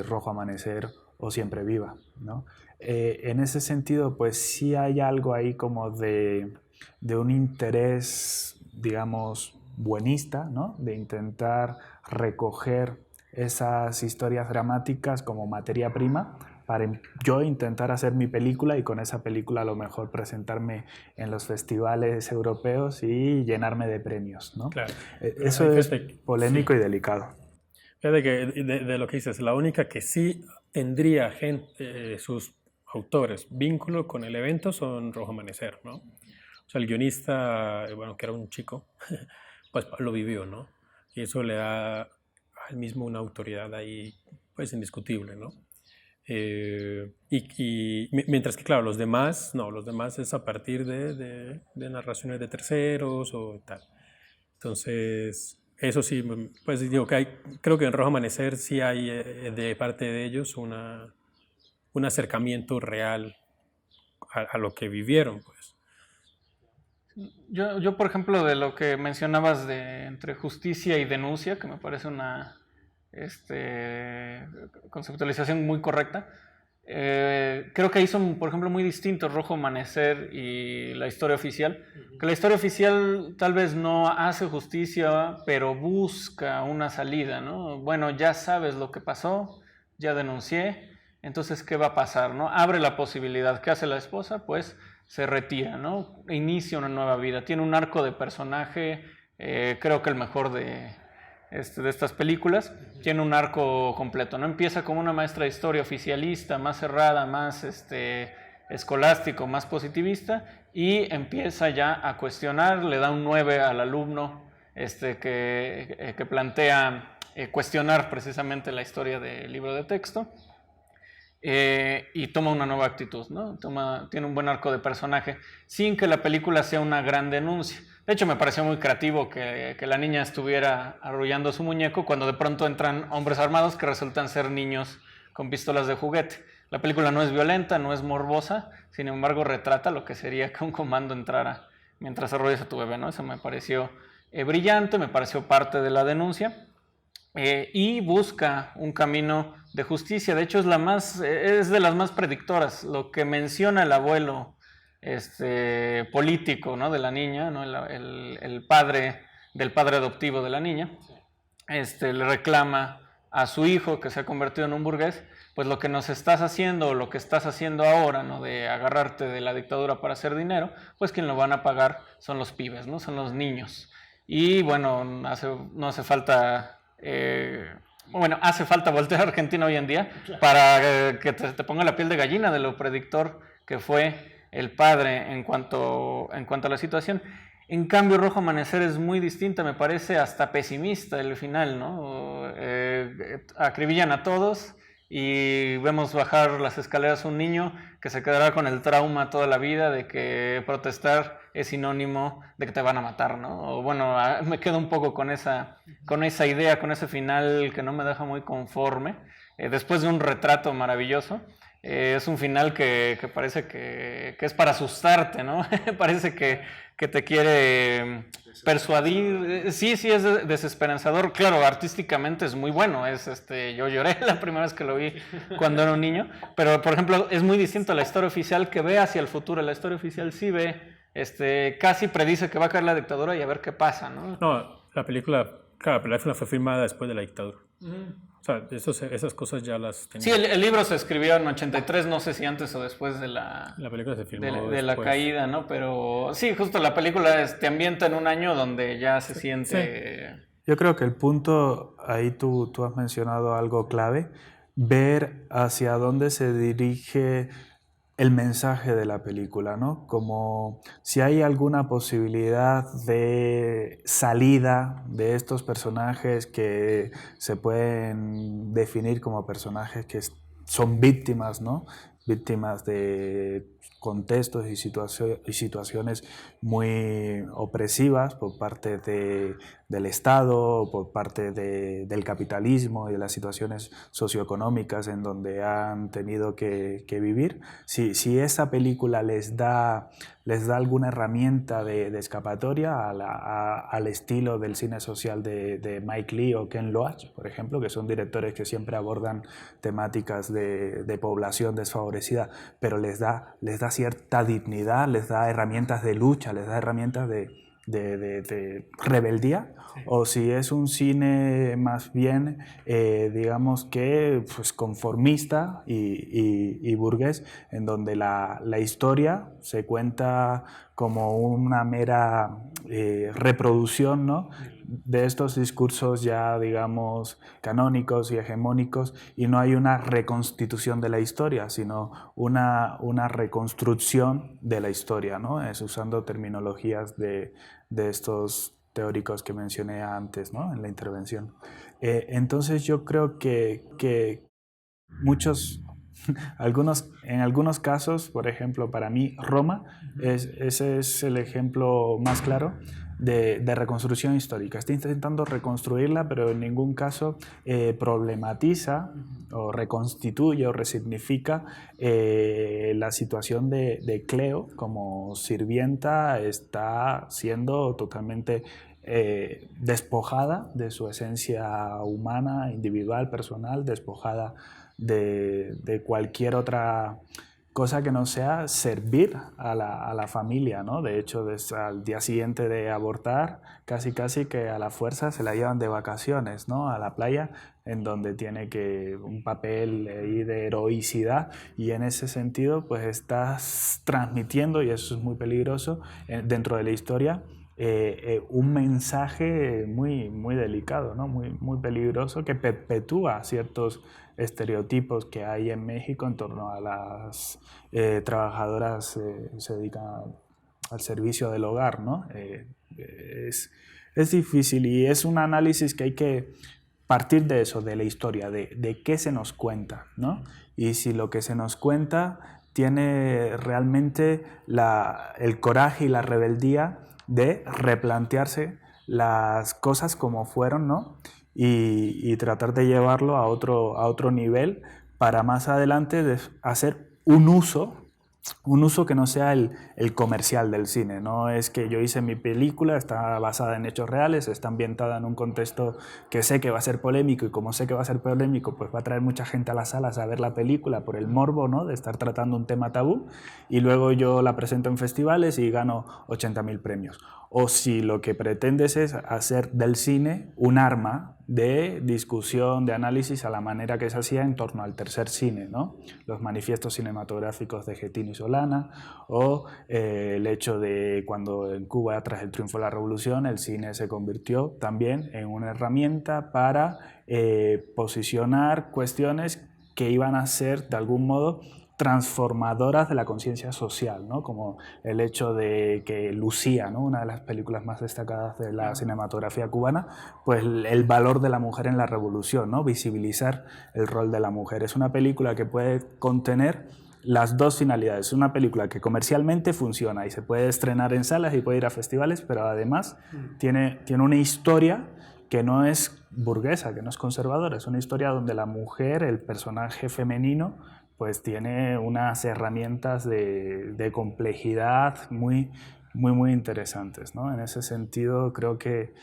Rojo Amanecer o Siempre Viva, ¿no? En ese sentido, pues sí hay algo ahí como de un interés, digamos, buenista, ¿no? De intentar recoger esas historias dramáticas como materia prima para yo intentar hacer mi película y con esa película a lo mejor presentarme en los festivales europeos y llenarme de premios, ¿no? Claro. Eso es polémico y delicado. Fíjate que de lo que dices, la única que sí tendría sus autores vínculo con el evento son Rojo Amanecer, ¿no? O sea, el guionista, bueno, que era un chico, pues lo vivió, ¿no? Y eso le da al mismo una autoridad ahí, pues indiscutible, ¿no? Mientras que, claro, los demás es a partir de narraciones de terceros o tal. Entonces, eso sí, pues digo que creo que en Rojo Amanecer sí hay de parte de ellos un acercamiento real a lo que vivieron, pues. Yo, por ejemplo, de lo que mencionabas de entre justicia y denuncia, que me parece una conceptualización muy correcta, creo que ahí son, por ejemplo, muy distintos Rojo Amanecer y la historia oficial. Que la historia oficial tal vez no hace justicia, pero busca una salida, ¿no? Bueno, ya sabes lo que pasó, ya denuncié, entonces, ¿qué va a pasar, no? Abre la posibilidad. ¿Qué hace la esposa? Pues se retira, ¿no? Inicia una nueva vida. Tiene un arco de personaje, creo que el mejor de estas películas. Tiene un arco completo, ¿no? Empieza como una maestra de historia oficialista, más cerrada, más escolástico, más positivista, y empieza ya a cuestionar, le da un 9 al alumno que plantea cuestionar precisamente la historia del libro de texto. Y toma una nueva actitud, ¿no? Tiene un buen arco de personaje sin que la película sea una gran denuncia. De hecho, me pareció muy creativo que la niña estuviera arrullando su muñeco cuando de pronto entran hombres armados que resultan ser niños con pistolas de juguete. La película no es violenta, no es morbosa, sin embargo retrata lo que sería que un comando entrara mientras arrullas a tu bebé, ¿no? Eso me pareció brillante, me pareció parte de la denuncia. Y busca un camino de justicia. De hecho, es de las más predictoras. Lo que menciona el abuelo político, ¿no? De la niña, ¿no? el padre del padre adoptivo de la niña, le reclama a su hijo, que se ha convertido en un burgués, pues lo que nos estás haciendo, o lo que estás haciendo ahora, ¿no? De agarrarte de la dictadura para hacer dinero, pues quien lo van a pagar son los pibes, ¿no? Son los niños. Y bueno, no hace falta... hace falta voltear a Argentina hoy en día para que te ponga la piel de gallina de lo predictor que fue el padre en cuanto a la situación. En cambio, Rojo Amanecer es muy distinta, me parece hasta pesimista el final, ¿no? Acribillan a todos y vemos bajar las escaleras un niño que se quedará con el trauma toda la vida de que protestar es sinónimo de que te van a matar, ¿no? O bueno, me quedo un poco con esa idea, con ese final que no me deja muy conforme. Después de un retrato maravilloso, es un final que parece que es para asustarte, ¿no? Parece que te quiere persuadir. Sí, es desesperanzador. Claro, artísticamente es muy bueno. Yo lloré la primera vez que lo vi cuando era un niño. Pero, por ejemplo, es muy distinto a la historia oficial, que ve hacia el futuro. La historia oficial sí ve, casi predice que va a caer la dictadura y a ver qué pasa, ¿no? No, la película fue filmada después de la dictadura. O sea, esas cosas ya las tenía. Sí, el libro se escribió en 83, no sé si antes o después de la película se filmó de la caída, ¿no? Pero sí, justo la película te ambienta en un año donde ya se siente... Sí. Yo creo que el punto, ahí tú has mencionado algo clave, ver hacia dónde se dirige el mensaje de la película, ¿no? Como si hay alguna posibilidad de salida de estos personajes que se pueden definir como personajes que son víctimas, ¿no? víctimas de contextos y situaciones muy opresivas por parte del Estado, por parte del capitalismo y de las situaciones socioeconómicas en donde han tenido que vivir. Si esa película les da alguna herramienta de escapatoria al estilo del cine social de Mike Leigh o Ken Loach, por ejemplo, que son directores que siempre abordan temáticas de población desfavorecida, pero les da cierta dignidad, les da herramientas de lucha, les da herramientas de rebeldía, o si es un cine más bien, digamos que pues, conformista y burgués, en donde la historia se cuenta como una mera reproducción, ¿no?, de estos discursos ya, digamos, canónicos y hegemónicos, y no hay una reconstitución de la historia, sino una reconstrucción de la historia, ¿no? Es usando terminologías de estos teóricos que mencioné antes, ¿no?, en la intervención. Entonces yo creo que muchos, en algunos casos, por ejemplo, para mí Roma, ese es el ejemplo más claro de reconstrucción histórica. Está intentando reconstruirla, pero en ningún caso problematiza o reconstituye o resignifica la situación de Cleo como sirvienta. Está siendo totalmente despojada de su esencia humana, individual, personal, despojada de cualquier otra cosa que no sea servir a la familia, ¿no? De hecho, al día siguiente de abortar, casi que a la fuerza se la llevan de vacaciones, ¿no?, a la playa, en donde tiene un papel ahí de heroicidad, y en ese sentido pues estás transmitiendo, y eso es muy peligroso dentro de la historia, un mensaje muy, muy delicado, ¿no?, muy peligroso, que perpetúa ciertos estereotipos que hay en México en torno a las trabajadoras que se dedican al servicio del hogar, ¿no? Es difícil, y es un análisis que hay que partir de eso, de la historia, de qué se nos cuenta, ¿no? Y si lo que se nos cuenta tiene realmente el coraje y la rebeldía de replantearse las cosas como fueron, ¿no?, y tratar de llevarlo a otro nivel, para más adelante hacer un uso que no sea el comercial del cine. No es que yo hice mi película, está basada en hechos reales, está ambientada en un contexto que sé que va a ser polémico, y como sé que va a ser polémico, pues va a traer mucha gente a las salas a ver la película por el morbo, ¿no?, de estar tratando un tema tabú, y luego yo la presento en festivales y gano 80.000 premios. O si lo que pretendes es hacer del cine un arma de discusión, de análisis, a la manera que se hacía en torno al tercer cine, ¿no?, los manifiestos cinematográficos de Getino y Solana, o el hecho de cuando en Cuba, tras el triunfo de la revolución, el cine se convirtió también en una herramienta para posicionar cuestiones que iban a ser de algún modo transformadoras de la conciencia social, ¿no?, como el hecho de que Lucía, ¿no?, una de las películas más destacadas de la cinematografía cubana, pues el valor de la mujer en la revolución, ¿no?, visibilizar el rol de la mujer. Es una película que puede contener las dos finalidades. Es una película que comercialmente funciona y se puede estrenar en salas y puede ir a festivales, pero además tiene una historia que no es burguesa, que no es conservadora, es una historia donde la mujer, el personaje femenino, pues tiene unas herramientas de complejidad muy interesantes, ¿no? En ese sentido, creo que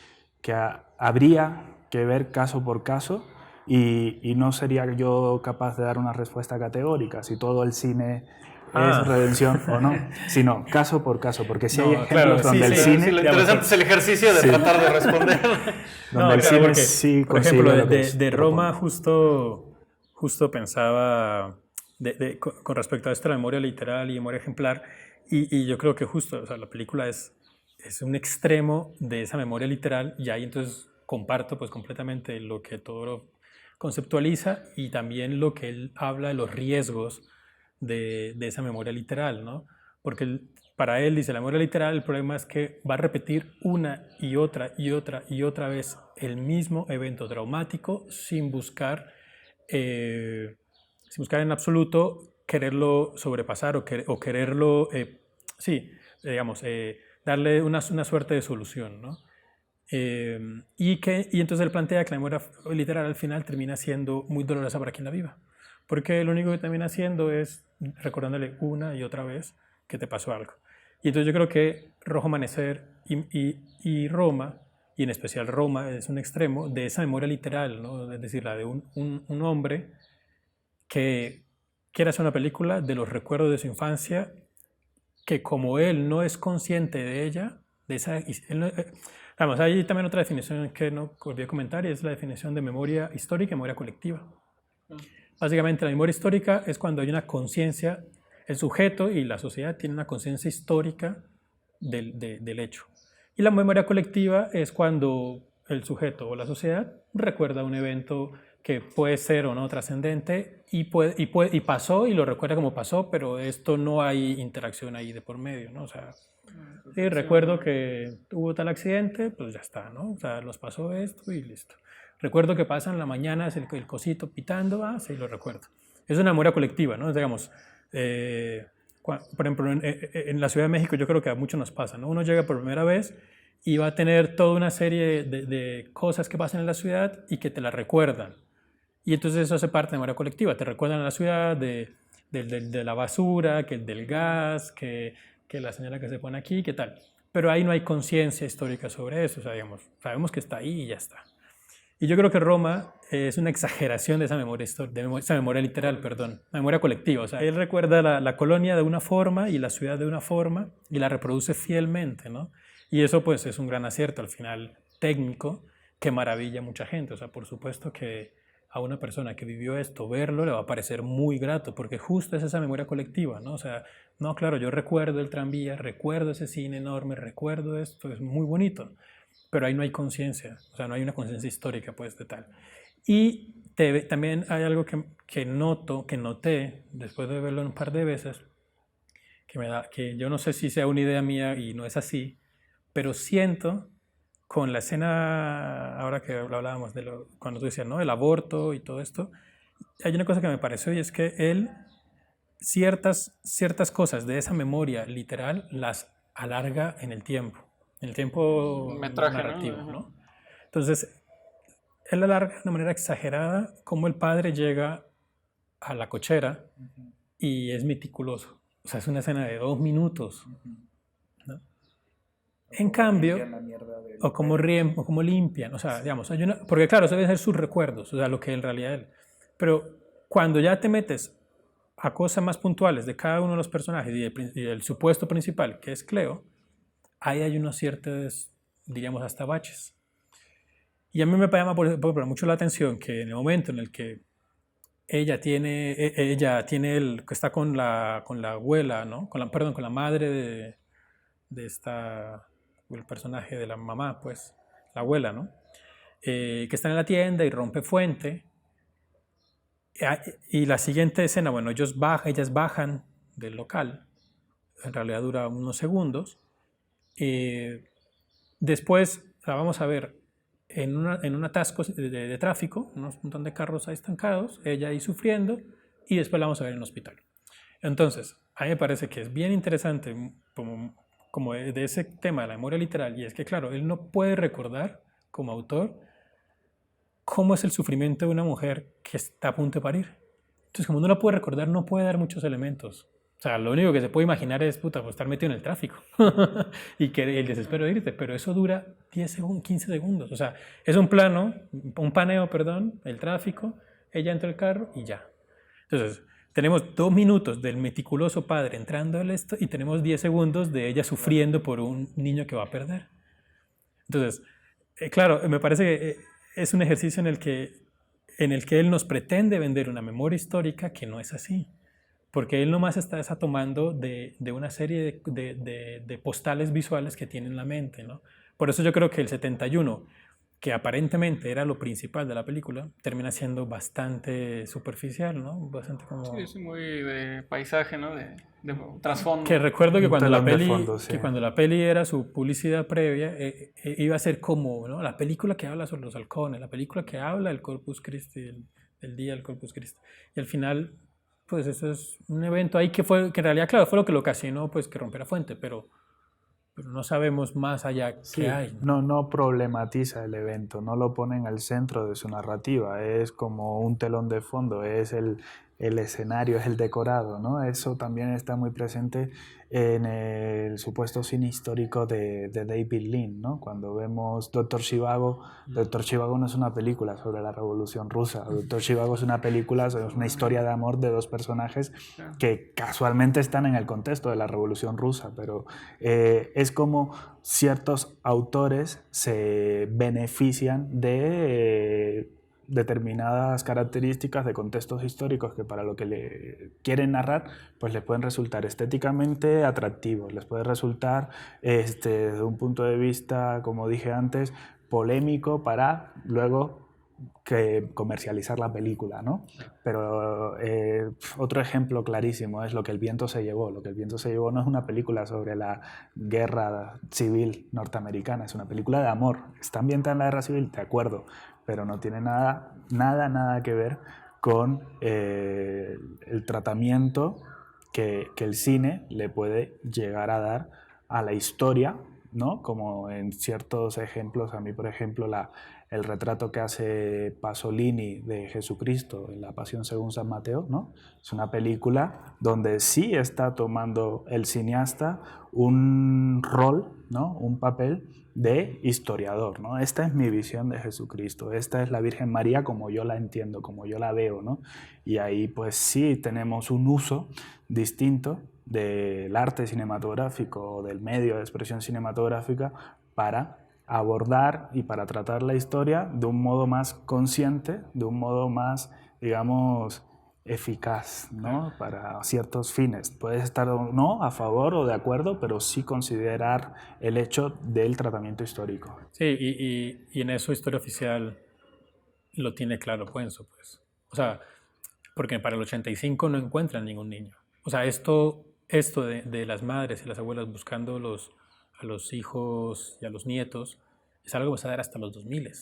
habría que ver caso por caso, y no sería yo capaz de dar una respuesta categórica si todo el cine es redención o no, sino caso por caso, porque si hay ejemplos donde el cine... Sí, lo interesante es el ejercicio de tratar de responder. Donde el cine porque, sí por ejemplo, consigue de Roma justo pensaba con respecto a esta memoria literal y memoria ejemplar, y yo creo que justo, o sea, la película es un extremo de esa memoria literal, y ahí entonces comparto pues completamente lo que Todorov conceptualiza, y también lo que él habla de los riesgos de esa memoria literal, ¿no? Porque para él, dice, la memoria literal, el problema es que va a repetir una y otra y otra vez el mismo evento traumático sin buscar en absoluto quererlo sobrepasar o quererlo, sí, digamos, darle una suerte de solución, ¿no? Y entonces él plantea que la memoria literal al final termina siendo muy dolorosa para quien la viva, porque lo único que termina haciendo es recordándole una y otra vez que te pasó algo. Y entonces yo creo que Rojo Amanecer y Roma, y en especial Roma, es un extremo de esa memoria literal, ¿no? Es decir, la de un hombre que quiere hacer una película de los recuerdos de su infancia, que como él no es consciente de ella, de esa... Vamos, hay también otra definición que no olvidé comentar, y es la definición de memoria histórica y memoria colectiva. Básicamente, la memoria histórica es cuando hay una conciencia, el sujeto y la sociedad tienen una conciencia histórica del hecho. Y la memoria colectiva es cuando el sujeto o la sociedad recuerda un evento que puede ser o no trascendente y pasó y lo recuerda como pasó, pero esto no hay interacción ahí de por medio, ¿no? O sea, sí, recuerdo que hubo tal accidente, pues ya está, ¿no? O sea, nos pasó esto y listo. Recuerdo que pasa en la mañana, es el cosito pitando, sí, lo recuerdo. Es una memoria colectiva, ¿no? Digamos, por ejemplo, en la Ciudad de México yo creo que a muchos nos pasa, ¿no? Uno llega por primera vez y va a tener toda una serie de cosas que pasan en la ciudad y que te la recuerdan. Y entonces eso hace parte de memoria colectiva. Te recuerdan a la ciudad de la basura, que del gas, que la señora que se pone aquí, qué tal. Pero ahí no hay conciencia histórica sobre eso. O sea, digamos, sabemos que está ahí y ya está. Y yo creo que Roma es una exageración de esa memoria literal, perdón, la memoria colectiva. O sea, él recuerda la colonia de una forma y la ciudad de una forma y la reproduce fielmente, ¿no? Y eso pues es un gran acierto al final técnico que maravilla a mucha gente. O sea, por supuesto que a una persona que vivió esto, verlo le va a parecer muy grato, porque justo es esa memoria colectiva, ¿no? O sea, no, claro, yo recuerdo el tranvía, recuerdo ese cine enorme, recuerdo esto, es muy bonito, pero ahí no hay conciencia, o sea, no hay una conciencia histórica, pues, de tal. Y también hay algo que noté, después de verlo un par de veces, que yo no sé si sea una idea mía y no es así, pero siento con la escena, ahora que hablábamos cuando tú decías, ¿no? El aborto y todo esto, hay una cosa que me pareció y es que él ciertas cosas de esa memoria literal las alarga en el tiempo narrativo, ¿no? Entonces, él alarga de una manera exagerada cómo el padre llega a la cochera y es meticuloso. O sea, es una escena de 2 minutos, ¿no? En cambio, o como limpian, o sea, digamos, porque claro, eso debe ser sus recuerdos, o sea, lo que en realidad él. Pero cuando ya te metes a cosas más puntuales de cada uno de los personajes y el supuesto principal, que es Cleo, ahí hay unos ciertos, diríamos, hasta baches. Y a mí me llama por mucho la atención que en el momento en el que ella está con la abuela, ¿no? Con la madre de el personaje de la mamá, pues, la abuela, ¿no? Que está en la tienda y rompe fuente. Y la siguiente escena, bueno, ellas bajan del local, en realidad dura unos segundos. Después la vamos a ver en un atasco de tráfico, un montón de carros ahí estancados, ella ahí sufriendo, y después la vamos a ver en el hospital. Entonces, a mí me parece que es bien interesante como de ese tema de la memoria literal, y es que, claro, él no puede recordar, como autor, cómo es el sufrimiento de una mujer que está a punto de parir. Entonces, como no lo puede recordar, no puede dar muchos elementos. O sea, lo único que se puede imaginar es, pues, estar metido en el tráfico y que el desespero de irte, pero eso dura 10 segundos, 15 segundos. O sea, es un paneo, el tráfico, ella entra al carro y ya. Entonces, tenemos 2 minutos del meticuloso padre entrando al esto y tenemos 10 segundos de ella sufriendo por un niño que va a perder. Entonces, claro, me parece que es un ejercicio en el que él nos pretende vender una memoria histórica que no es así. Porque él nomás está tomando de una serie de postales visuales que tiene en la mente, ¿no? Por eso yo creo que el 71, que aparentemente era lo principal de la película, termina siendo bastante superficial, ¿no? Bastante como... Sí, es muy de paisaje, ¿no? De trasfondo. Que recuerdo que cuando cuando la peli era su publicidad previa, iba a ser como, ¿no? La película que habla sobre los halcones, la película que habla del Corpus Christi, el día del Corpus Christi. Y al final pues eso es un evento ahí que en realidad, claro, fue lo que lo ocasionó, pues que rompiera fuente, pero no sabemos más allá qué hay. No problematiza el evento, no lo pone en el centro de su narrativa, es como un telón de fondo, es el escenario, es el decorado, ¿no? Eso también está muy presente en el supuesto cine histórico de David Lean, ¿no? Cuando vemos Doctor Zhivago no es una película sobre la Revolución Rusa, Doctor Zhivago es una película, es una historia de amor de dos personajes que casualmente están en el contexto de la Revolución Rusa, pero es como ciertos autores se benefician de determinadas características de contextos históricos que para lo que le quieren narrar pues les pueden resultar estéticamente atractivos, les puede resultar desde un punto de vista, como dije antes, polémico para luego comercializar la película, ¿no? Pero otro ejemplo clarísimo es Lo que el viento se llevó. Lo que el viento se llevó no es una película sobre la guerra civil norteamericana, es una película de amor. ¿Está ambientada en la guerra civil? De acuerdo, pero no tiene nada que ver con el tratamiento que el cine le puede llegar a dar a la historia, ¿no? Como en ciertos ejemplos, a mí por ejemplo el retrato que hace Pasolini de Jesucristo en La Pasión según San Mateo, ¿no? Es una película donde sí está tomando el cineasta un rol, ¿no? Un papel de historiador, ¿no? Esta es mi visión de Jesucristo, esta es la Virgen María como yo la entiendo, como yo la veo, ¿no? Y ahí pues sí tenemos un uso distinto del arte cinematográfico o del medio de expresión cinematográfica para abordar y para tratar la historia de un modo más consciente, de un modo más, digamos, eficaz, ¿no? Para ciertos fines. Puedes estar o no a favor o de acuerdo, pero sí considerar el hecho del tratamiento histórico. Sí, y en eso Historia Oficial lo tiene claro Puenzo, pues. O sea, porque para el 85 no encuentran ningún niño. O sea, esto de las madres y las abuelas buscando a los hijos y a los nietos es algo que se va a dar hasta los 2000.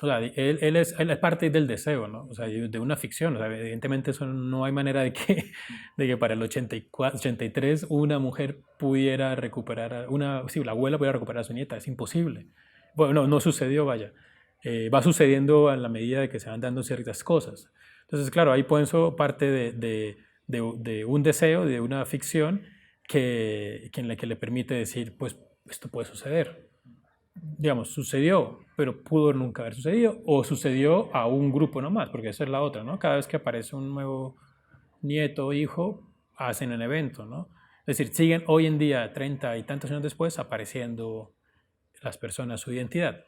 O sea, él es parte del deseo, ¿no? O sea, de una ficción. O sea, evidentemente eso no hay manera de que para el 84, 83 una mujer pudiera recuperar, la abuela pudiera recuperar a su nieta. Es imposible. Bueno, no sucedió, vaya. Va sucediendo a la medida de que se van dando ciertas cosas. Entonces, claro, ahí Puenzo parte de un deseo, de una ficción en la que le permite decir, pues esto puede suceder. Digamos, sucedió, pero pudo nunca haber sucedido, o sucedió a un grupo nomás, porque esa es la otra, ¿no? Cada vez que aparece un nuevo nieto o hijo, hacen un evento, ¿no? Es decir, siguen hoy en día, 30 y tantos años después, apareciendo las personas, su identidad.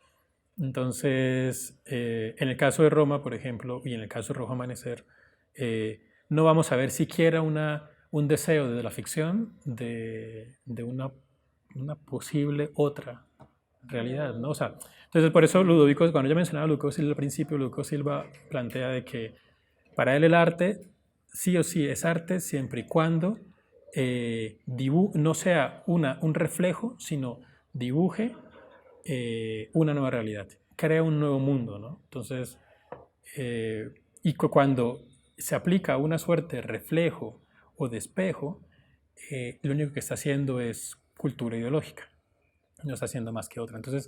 Entonces, en el caso de Roma, por ejemplo, y en el caso de Rojo Amanecer, no vamos a ver siquiera un deseo desde la ficción de una posible otra realidad, ¿no? O sea, entonces por eso Ludovico, cuando yo mencionaba a Ludovico Silva al principio, Ludovico Silva plantea de que para él el arte sí o sí es arte siempre y cuando no sea un reflejo, sino dibuje una nueva realidad, crea un nuevo mundo, ¿no? Entonces, y cuando se aplica una suerte de reflejo o de espejo, lo único que está haciendo es cultura ideológica, no está haciendo más que otra. Entonces,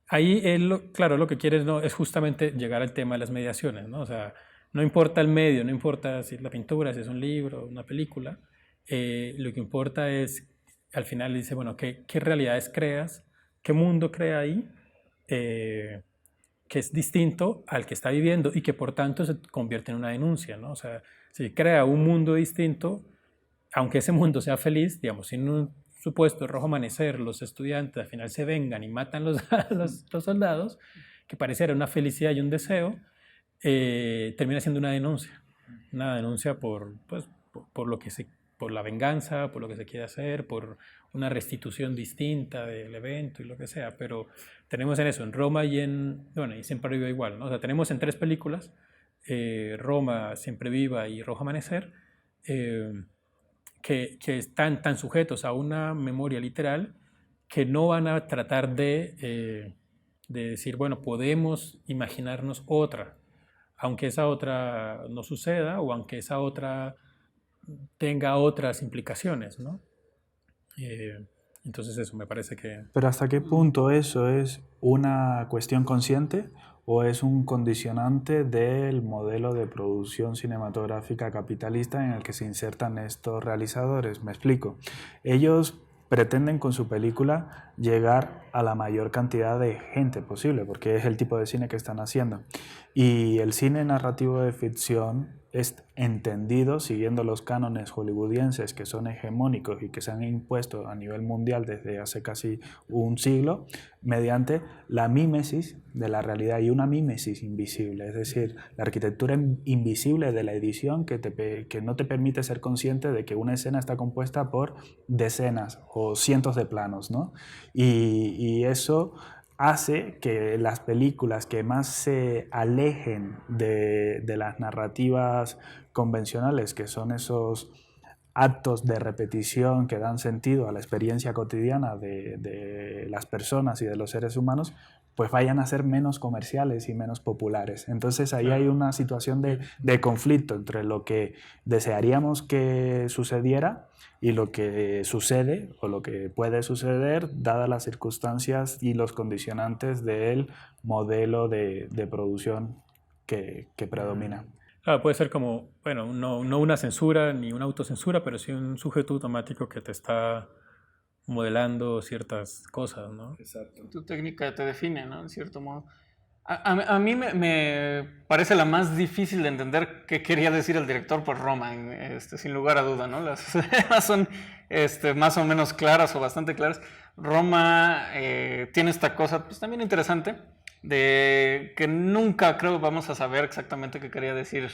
ahí él, claro, lo que quiere es justamente llegar al tema de las mediaciones, ¿no? O sea, no importa el medio, no importa si es la pintura, si es un libro, una película, lo que importa es, al final dice, bueno, ¿qué realidades creas? ¿Qué mundo crea ahí? Que es distinto al que está viviendo y que por tanto se convierte en una denuncia, ¿no? O sea, si crea un mundo distinto, aunque ese mundo sea feliz, digamos, si en un supuesto Rojo Amanecer los estudiantes al final se vengan y matan los soldados, que pareciera una felicidad y un deseo, termina siendo una denuncia por la venganza, por lo que se quiere hacer, por una restitución distinta del evento y lo que sea, pero tenemos en eso, en Roma y y Siempre Viva igual, ¿no? O sea, tenemos en 3 películas, Roma, Siempre Viva y Rojo Amanecer, que están tan sujetos a una memoria literal que no van a tratar de decir, bueno, podemos imaginarnos otra. aunque esa otra no suceda o aunque esa otra tenga otras implicaciones, ¿no? Entonces eso me parece que... Pero ¿hasta qué punto eso es una cuestión consciente o es un condicionante del modelo de producción cinematográfica capitalista en el que se insertan estos realizadores? Me explico. Ellos pretenden con su película llegar a la mayor cantidad de gente posible, porque es el tipo de cine que están haciendo. Y el cine narrativo de ficción es entendido siguiendo los cánones hollywoodienses que son hegemónicos y que se han impuesto a nivel mundial desde hace casi un siglo, mediante la mímesis de la realidad y una mímesis invisible, es decir, la arquitectura invisible de la edición que no te permite ser consciente de que una escena está compuesta por decenas o cientos de planos, ¿no? Y eso hace que las películas que más se alejen de las narrativas convencionales, que son esos actos de repetición que dan sentido a la experiencia cotidiana de las personas y de los seres humanos, pues vayan a ser menos comerciales y menos populares. Entonces ahí hay una situación de conflicto entre lo que desearíamos que sucediera y lo que sucede o lo que puede suceder dadas las circunstancias y los condicionantes del modelo de producción que predomina. Claro, puede ser como, bueno, no una censura ni una autocensura, pero sí un sujeto automático que te está modelando ciertas cosas, ¿no? Exacto. Tu técnica te define, ¿no? En cierto modo. A mí me parece la más difícil de entender qué quería decir el director por Roma, sin lugar a duda, ¿no? Las escenas son más o menos claras o bastante claras. Roma tiene esta cosa pues, también interesante de que nunca creo vamos a saber exactamente qué quería decir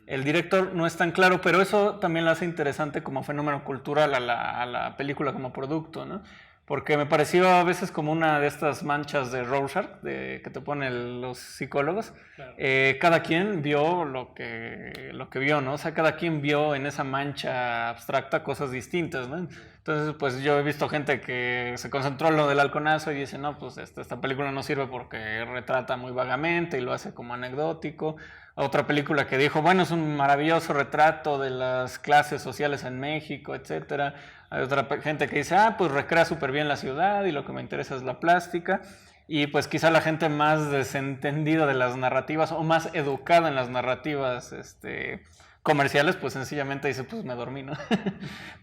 el director, no es tan claro, pero eso también lo hace interesante como fenómeno cultural a la película como producto, ¿no? Porque me pareció a veces como una de estas manchas de Rorschach que te ponen los psicólogos. Claro. Cada quien vio lo que vio, ¿no? O sea, cada quien vio en esa mancha abstracta cosas distintas, ¿no? Entonces, pues yo he visto gente que se concentró en lo del halconazo y dice, no, pues esta película no sirve porque retrata muy vagamente y lo hace como anecdótico. Otra película que dijo, bueno, es un maravilloso retrato de las clases sociales en México, etcétera. Hay otra gente que dice, pues recrea súper bien la ciudad y lo que me interesa es la plástica. Y pues quizá la gente más desentendida de las narrativas o más educada en las narrativas comerciales, pues sencillamente dice, pues me dormí, ¿no?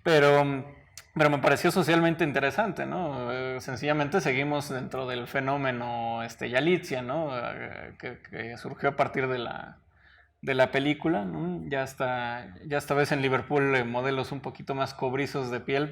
Pero me pareció socialmente interesante, ¿no? Sencillamente seguimos dentro del fenómeno Yalitza, ¿no? Que surgió a partir de la película, ¿no? Ya esta vez en Liverpool modelos un poquito más cobrizos de piel,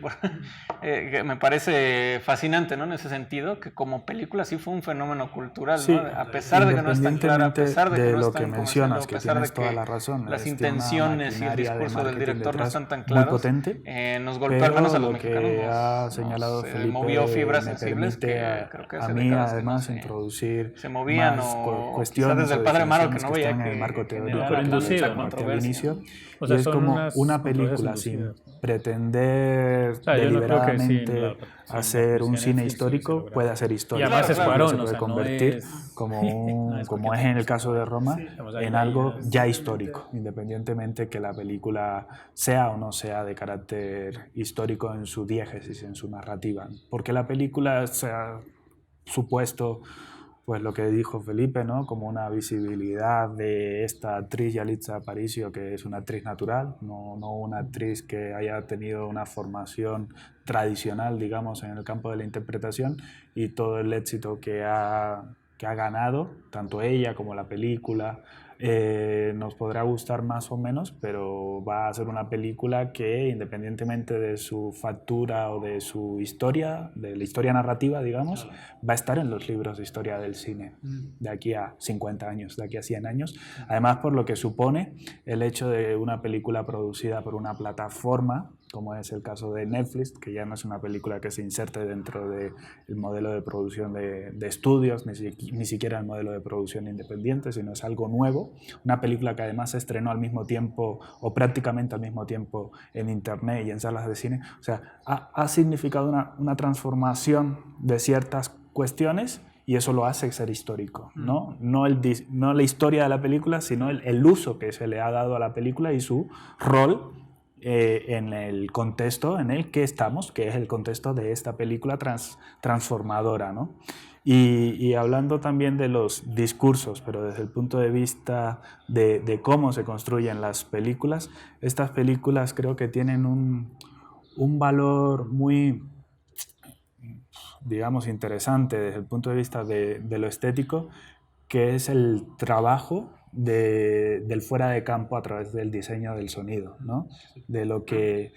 que me parece fascinante, ¿no? En ese sentido, que como película sí fue un fenómeno cultural, sí, ¿no? A pesar de que no es tan clara, a pesar de que no es tan mencionas, que tienes toda la razón. Las intenciones y el discurso del director no están tan claros, muy potente, nos golpeó al menos a los mexicanos, que ha señalado Felipe, movió fibras sensibles que creo que hace décadas además introducir se movían más cuestiones desde el Padre Amaro que no veía en el marco teórico pero inducido, al inicio, o sea, y es como una película sin pretender deliberadamente hacer un cine histórico, puede hacer historia. Y además es Cuarón, se puede convertir como es en el caso de Roma, en algo ya histórico, independientemente que la película sea o no sea de carácter histórico en su diégesis, en su narrativa. Porque la película se ha supuesto, pues lo que dijo Felipe, ¿no? Como una visibilidad de esta actriz Yalitza Aparicio, que es una actriz natural, no una actriz que haya tenido una formación tradicional, digamos, en el campo de la interpretación, y todo el éxito que ha ganado, tanto ella como la película. Nos podrá gustar más o menos, pero va a ser una película que, independientemente de su factura o de su historia, de la historia narrativa, digamos, va a estar en los libros de historia del cine de aquí a 50 años, de aquí a 100 años. Además, por lo que supone el hecho de una película producida por una plataforma, como es el caso de Netflix, que ya no es una película que se inserte dentro del modelo de producción de estudios, ni siquiera el modelo de producción independiente, sino es algo nuevo. Una película que además se estrenó al mismo tiempo, o prácticamente al mismo tiempo, en internet y en salas de cine. O sea, ha significado una transformación de ciertas cuestiones y eso lo hace ser histórico, ¿no? No la historia de la película, sino el uso que se le ha dado a la película y su rol en el contexto en el que estamos, que es el contexto de esta película transformadora, ¿no? Y hablando también de los discursos, pero desde el punto de vista de cómo se construyen las películas, estas películas creo que tienen un valor muy, digamos, interesante desde el punto de vista de lo estético, que es el trabajo del fuera de campo a través del diseño del sonido, ¿no? De lo que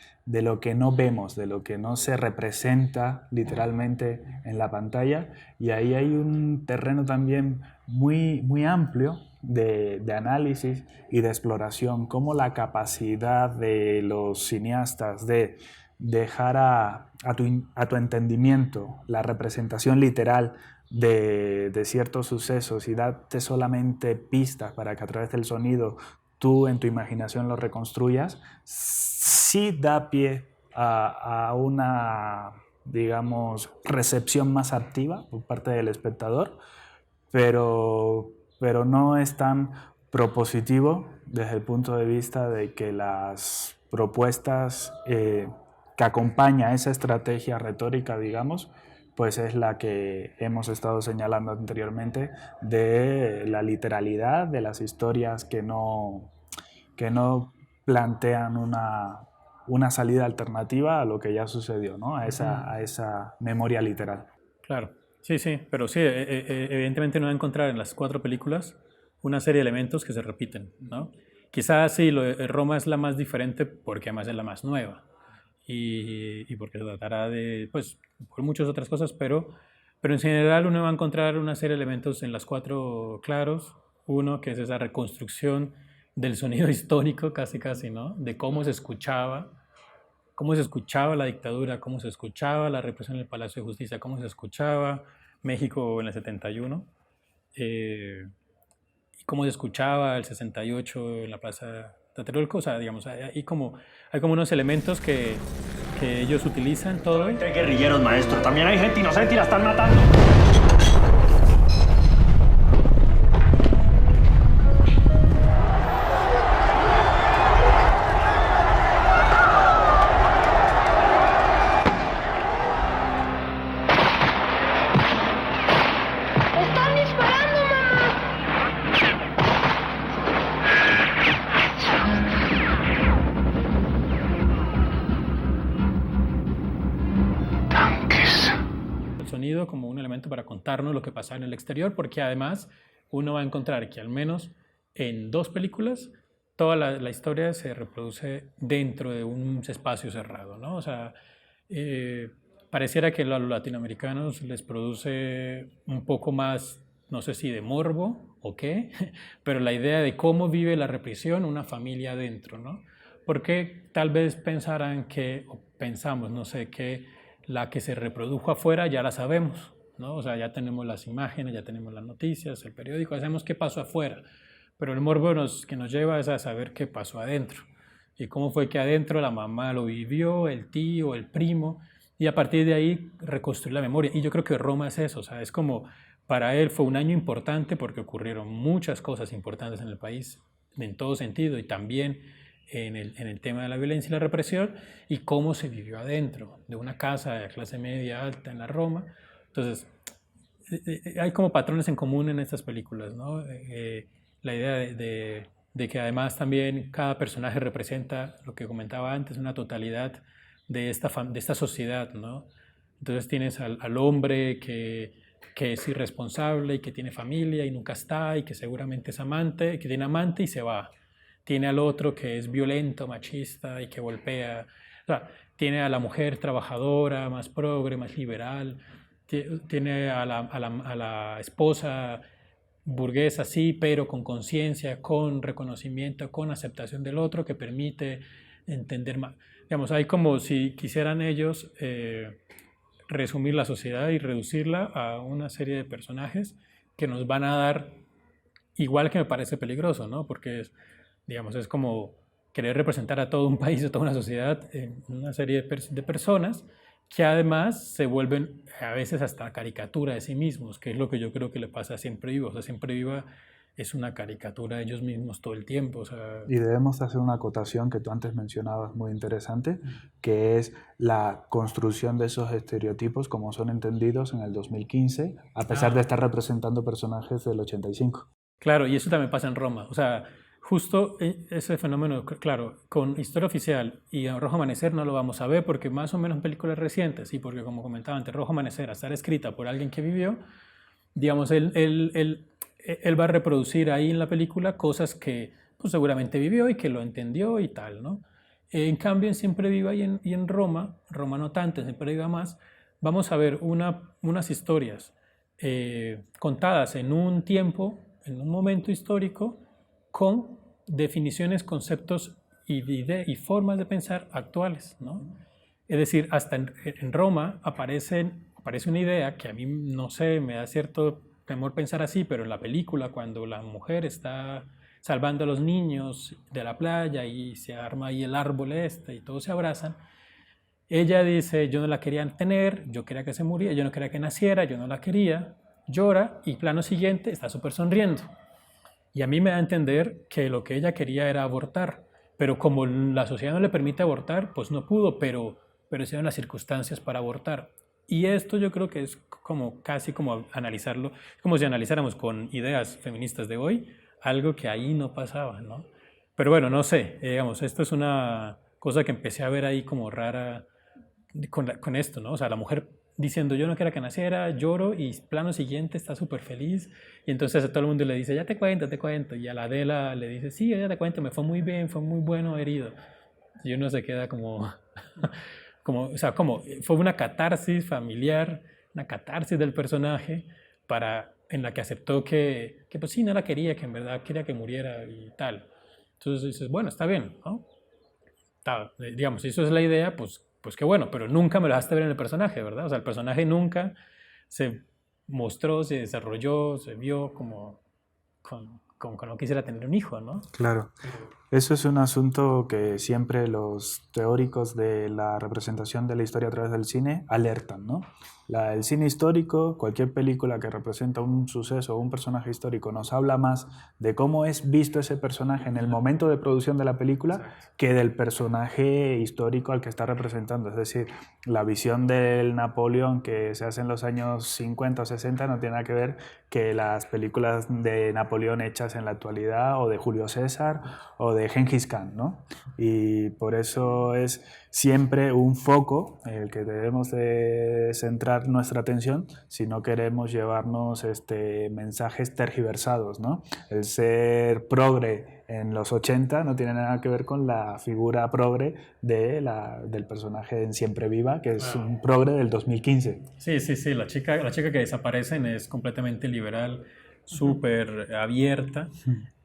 no vemos, de lo que no se representa literalmente en la pantalla, y ahí hay un terreno también muy, muy amplio de análisis y de exploración, como la capacidad de los cineastas de dejar a tu entendimiento la representación literal de ciertos sucesos y darte solamente pistas para que a través del sonido tú en tu imaginación lo reconstruyas, sí da pie a una, digamos, recepción más activa por parte del espectador, pero no es tan propositivo desde el punto de vista de que las propuestas que acompaña esa estrategia retórica, digamos, pues es la que hemos estado señalando anteriormente, de la literalidad de las historias que no plantean una salida alternativa a lo que ya sucedió, ¿no? A esa memoria literal. Claro, sí, pero sí, evidentemente no va a encontrar en las 4 películas una serie de elementos que se repiten, ¿no? Quizás sí, Roma es la más diferente porque además es la más nueva y porque se tratará de, pues, por muchas otras cosas, pero en general uno va a encontrar una serie de elementos en las 4 claros. Uno, que es esa reconstrucción del sonido histórico, casi, ¿no? De cómo se escuchaba la dictadura, cómo se escuchaba la represión en el Palacio de Justicia, cómo se escuchaba México en el 71, y cómo se escuchaba el 68 en la Plaza Tlatelolco. O sea, digamos, hay como unos elementos que ellos utilizan todo. Hay guerrilleros, maestro. También hay gente inocente y la están matando. Como un elemento para contarnos lo que pasa en el exterior, porque además uno va a encontrar que al menos en 2 películas toda la historia se reproduce dentro de un espacio cerrado, ¿no? O sea, pareciera que a los latinoamericanos les produce un poco más, no sé si de morbo o qué, pero la idea de cómo vive la represión una familia adentro, ¿no? Porque tal vez pensarán que, o pensamos, no sé, que la que se reprodujo afuera ya la sabemos, ¿no? O sea, ya tenemos las imágenes, ya tenemos las noticias, el periódico, ya sabemos qué pasó afuera, pero el morbo que nos lleva es a saber qué pasó adentro y cómo fue que adentro la mamá lo vivió, el tío, el primo, y a partir de ahí reconstruir la memoria. Y yo creo que Roma es eso, o sea, es como, para él fue un año importante porque ocurrieron muchas cosas importantes en el país, en todo sentido, y también en el tema de la violencia y la represión, y cómo se vivió adentro de una casa de clase media alta en la Roma. Entonces, hay como patrones en común en estas películas, ¿no? La idea de que además también cada personaje representa, lo que comentaba antes, una totalidad de esta sociedad, ¿no? Entonces tienes al hombre que es irresponsable y que tiene familia y nunca está, y que seguramente es amante, que tiene amante y se va. Tiene al otro que es violento, machista y que golpea. O sea, tiene a la mujer trabajadora, más progre, más liberal. Tiene a la esposa burguesa, sí, pero con conciencia, con reconocimiento, con aceptación del otro, que permite entender más. Digamos, hay como si quisieran ellos resumir la sociedad y reducirla a una serie de personajes que nos van a dar, igual que me parece peligroso, ¿no? Porque digamos, es como querer representar a todo un país, a toda una sociedad en una serie de personas que además se vuelven a veces hasta caricatura de sí mismos, que es lo que yo creo que le pasa a Siempre Viva. O sea, Siempre Viva es una caricatura de ellos mismos todo el tiempo. O sea, Y debemos hacer una acotación que tú antes mencionabas muy interesante, que es la construcción de esos estereotipos como son entendidos en el 2015, a pesar de estar representando personajes del 85. claro, y eso también pasa en Roma. O sea, justo ese fenómeno, claro, con Historia Oficial y Rojo Amanecer no lo vamos a ver porque más o menos en películas recientes, y porque como comentaba antes, Rojo Amanecer, a estar escrita por alguien que vivió, digamos, él va a reproducir ahí en la película cosas que pues, seguramente vivió y que lo entendió y tal, ¿no? En cambio, en Siempre Viva y en Roma no tanto, en Siempre Viva más, vamos a ver unas historias contadas en un tiempo, en un momento histórico, con definiciones, conceptos y formas de pensar actuales, ¿no? Es decir, hasta en Roma aparece una idea que a mí, no sé, me da cierto temor pensar así, pero en la película, cuando la mujer está salvando a los niños de la playa y se arma ahí el árbol y todos se abrazan, ella dice, yo no la quería tener, yo quería que se muriera, yo no quería que naciera, yo no la quería, llora y plano siguiente está súper sonriendo. Y a mí me da a entender que lo que ella quería era abortar, pero como la sociedad no le permite abortar, pues no pudo, pero se dieron las circunstancias para abortar. Y esto yo creo que es como casi como analizarlo, como si analizáramos con ideas feministas de hoy, algo que ahí no pasaba, ¿no? Pero bueno, no sé, digamos, esto es una cosa que empecé a ver ahí como rara con esto, ¿no? O sea, la mujer diciendo yo no quería que naciera, lloro y plano siguiente está súper feliz y entonces a todo el mundo le dice ya te cuento y a la Adela le dice sí, ya te cuento, me fue muy bien, fue muy bueno herido y uno se queda como o sea, como fue una catarsis familiar, una catarsis del personaje en la que aceptó que pues sí, no la quería, que en verdad quería que muriera y tal. Entonces dices, bueno, está bien, ¿no? Digamos, si eso es la idea, pues qué bueno, pero nunca me lo dejaste ver en el personaje, ¿verdad? O sea, el personaje nunca se mostró, se desarrolló, se vio como que no quisiera tener un hijo, ¿no? Claro. Eso es un asunto que siempre los teóricos de la representación de la historia a través del cine alertan, ¿no? El cine histórico, cualquier película que representa un suceso o un personaje histórico, nos habla más de cómo es visto ese personaje en el momento de producción de la película que del personaje histórico al que está representando. Es decir, la visión del Napoleón que se hace en los años 50 o 60 no tiene nada que ver que las películas de Napoleón hechas en la actualidad o de Julio César o de Gengis Khan, ¿no? Y por eso es siempre un foco en el que debemos de centrar nuestra atención si no queremos llevarnos mensajes tergiversados, ¿no? El ser progre en los 80 no tiene nada que ver con la figura progre del personaje en Siempre Viva, que es un progre del 2015. Sí, la chica que desaparecen es completamente liberal, súper abierta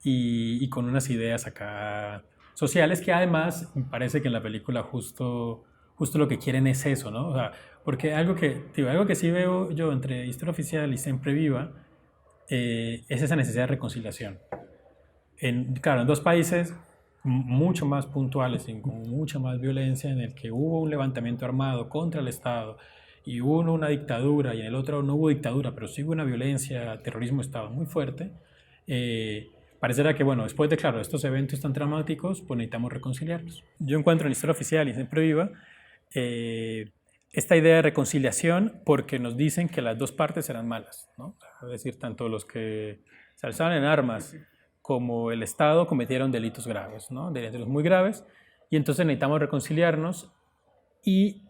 y con unas ideas acá sociales que además me parece que en la película justo lo que quieren es eso, ¿no? O sea, porque algo que sí veo yo entre Historia Oficial y Siempre Viva es esa necesidad de reconciliación. Claro, en dos países mucho más puntuales y con mucha más violencia, en el que hubo un levantamiento armado contra el Estado y hubo una dictadura, y en el otro no hubo dictadura, pero sí hubo una violencia, terrorismo Estado muy fuerte. Parecerá que, bueno, después de, claro, estos eventos tan dramáticos, pues necesitamos reconciliarnos. Yo encuentro en Historia Oficial y Siempre Viva esta idea de reconciliación porque nos dicen que las dos partes eran malas, ¿no? Es decir, tanto los que se alzaban en armas como el Estado cometieron delitos graves, ¿no? Delitos muy graves, y entonces necesitamos reconciliarnos, y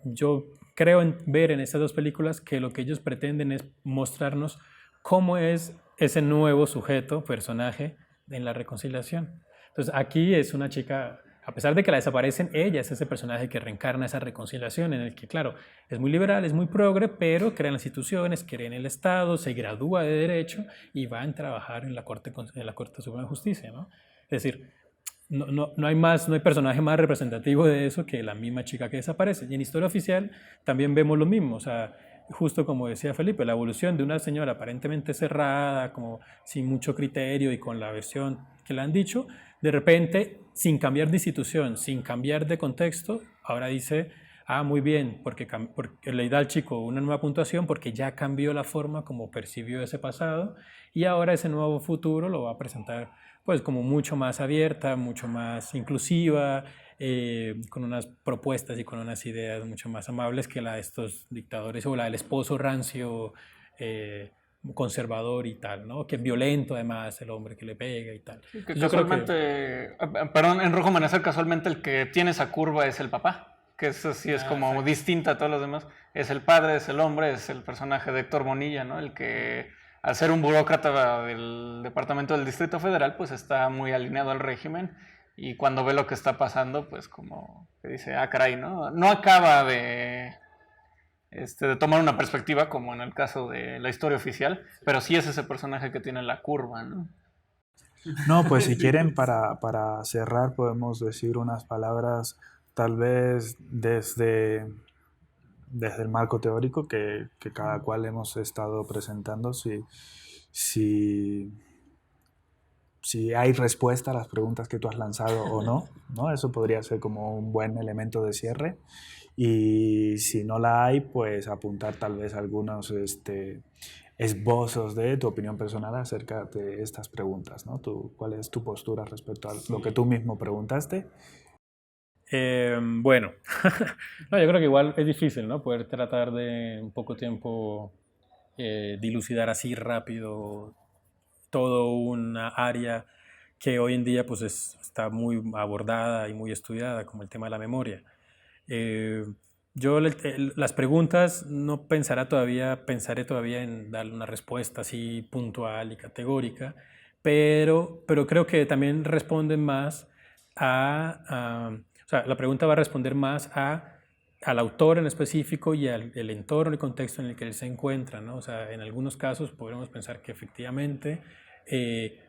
yo creo ver en estas dos películas que lo que ellos pretenden es mostrarnos cómo es ese nuevo sujeto, personaje, en la reconciliación. Entonces aquí es una chica, a pesar de que la desaparecen, ella es ese personaje que reencarna esa reconciliación en el que, claro, es muy liberal, es muy progre, pero cree en las instituciones, cree en el Estado, se gradúa de Derecho y va a trabajar en la Corte Suprema de Justicia, ¿no? Es decir, no hay personaje más representativo de eso que la misma chica que desaparece. Y en Historia Oficial también vemos lo mismo, o sea, justo como decía Felipe, la evolución de una señora aparentemente cerrada, como sin mucho criterio y con la versión que le han dicho, de repente, sin cambiar de institución, sin cambiar de contexto, ahora dice, muy bien, porque le da al chico una nueva puntuación porque ya cambió la forma como percibió ese pasado y ahora ese nuevo futuro lo va a presentar pues como mucho más abierta, mucho más inclusiva, con unas propuestas y con unas ideas mucho más amables que la de estos dictadores o la del esposo rancio, conservador y tal, ¿no? Que es violento además el hombre que le pega y tal. Sí, que Yo creo que casualmente, perdón, en Rojo Amanecer casualmente el que tiene esa curva es el papá, que eso sí es como exacto. distinta a todos los demás. Es el padre, es el hombre, es el personaje de Héctor Bonilla, ¿no? El que al ser un burócrata del Departamento del Distrito Federal, pues está muy alineado al régimen y cuando ve lo que está pasando, pues como que dice, ah, caray, ¿no? No acaba de tomar una perspectiva como en el caso de la historia oficial, pero sí es ese personaje que tiene la curva, ¿no? No, pues si quieren, para cerrar, podemos decir unas palabras, tal vez desde el marco teórico que cada cual hemos estado presentando, si, si hay respuesta a las preguntas que tú has lanzado o no, ¿no? Eso podría ser como un buen elemento de cierre. Y si no la hay, pues apuntar tal vez algunos esbozos de tu opinión personal acerca de estas preguntas, ¿no? ¿Cuál es tu postura respecto a lo que tú mismo preguntaste? Bueno, no, yo creo que igual es difícil, ¿no? Poder tratar de en poco tiempo dilucidar así rápido todo una área que hoy en día pues está muy abordada y muy estudiada, como el tema de la memoria. Yo las preguntas no pensaré todavía en darle una respuesta así puntual y categórica, pero creo que también responden más o sea, la pregunta va a responder más al autor en específico y al el entorno y contexto en el que él se encuentra, ¿no? O sea, en algunos casos podremos pensar que efectivamente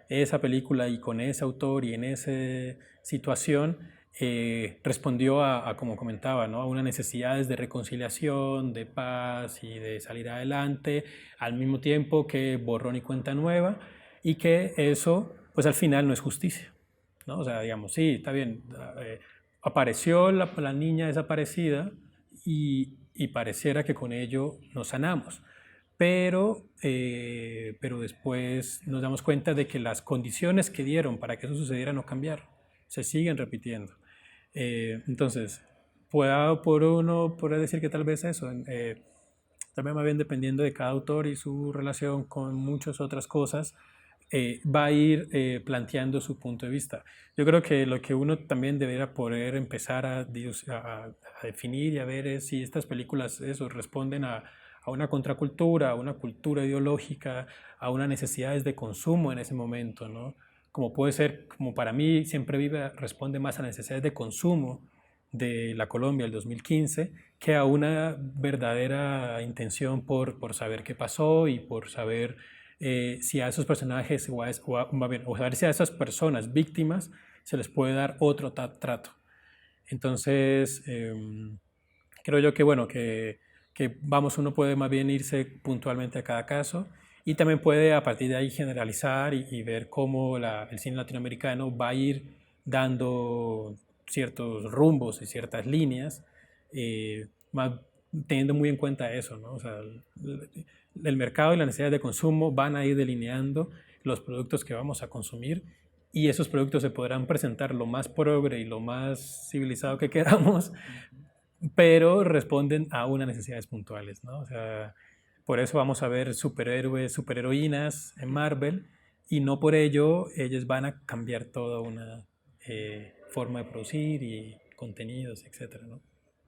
esa película y con ese autor y en esa situación respondió como comentaba, ¿no? A unas necesidades de reconciliación, de paz y de salir adelante, al mismo tiempo que borrón y cuenta nueva, y que eso, pues al final no es justicia, ¿no? O sea, digamos, sí, está bien, apareció la niña desaparecida y pareciera que con ello nos sanamos. Pero después nos damos cuenta de que las condiciones que dieron para que eso sucediera no cambiaron, se siguen repitiendo. Entonces, puede decir que tal vez eso, también más bien dependiendo de cada autor y su relación con muchas otras cosas, va a ir planteando su punto de vista. Yo creo que lo que uno también debería poder empezar a definir y a ver es si estas películas responden a una contracultura, a una cultura ideológica, a unas necesidades de consumo en ese momento, ¿no? Como puede ser, como para mí Siempre Viva responde más a necesidades de consumo de la Colombia del 2015 que a una verdadera intención por saber qué pasó y por saber si a esos personajes o saber si a esas personas víctimas se les puede dar otro trato. Entonces, creo yo que, bueno, que uno puede más bien irse puntualmente a cada caso y también puede a partir de ahí generalizar y ver cómo el cine latinoamericano va a ir dando ciertos rumbos y ciertas líneas, más teniendo muy en cuenta eso, ¿no? O sea, el mercado y las necesidades de consumo van a ir delineando los productos que vamos a consumir y esos productos se podrán presentar lo más progre y lo más civilizado que queramos, pero responden a unas necesidades puntuales, ¿no? O sea, por eso vamos a ver superhéroes, superheroínas en Marvel y no por ello ellos van a cambiar toda una forma de producir y contenidos, etcétera, ¿no?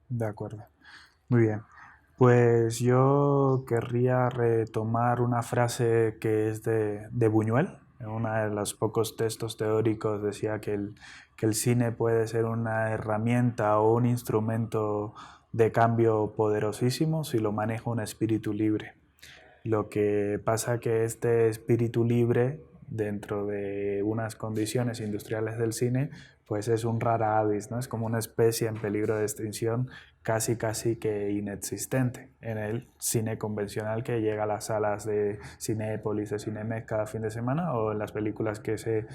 De acuerdo. Muy bien. Pues yo querría retomar una frase que es de Buñuel. En uno de los pocos textos teóricos decía que el cine puede ser una herramienta o un instrumento de cambio poderosísimo si lo maneja un espíritu libre. Lo que pasa que este espíritu libre dentro de unas condiciones industriales del cine, pues es un rara avis, ¿no? Es como una especie en peligro de extinción casi que inexistente en el cine convencional que llega a las salas de Cinépolis, de Cinemex cada fin de semana, o en las películas que se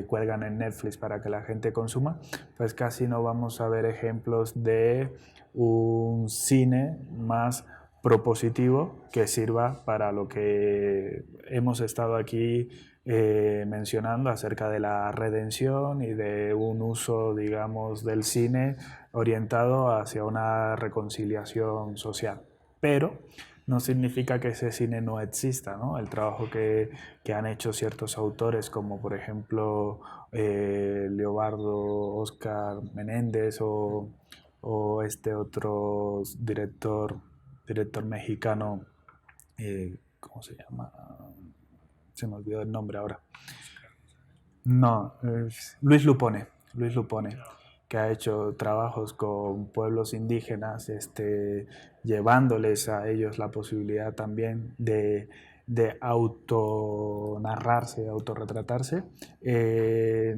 cuelgan en Netflix para que la gente consuma, pues casi no vamos a ver ejemplos de un cine más propositivo que sirva para lo que hemos estado aquí mencionando acerca de la redención y de un uso, digamos, del cine orientado hacia una reconciliación social. Pero no significa que ese cine no exista, ¿no? El trabajo que han hecho ciertos autores, como por ejemplo Leobardo Oscar Menéndez o este otro director mexicano, ¿cómo se llama? Se me olvidó el nombre ahora. No, Luis Lupone, que ha hecho trabajos con pueblos indígenas, llevándoles a ellos la posibilidad también de autonarrarse, autorretratarse,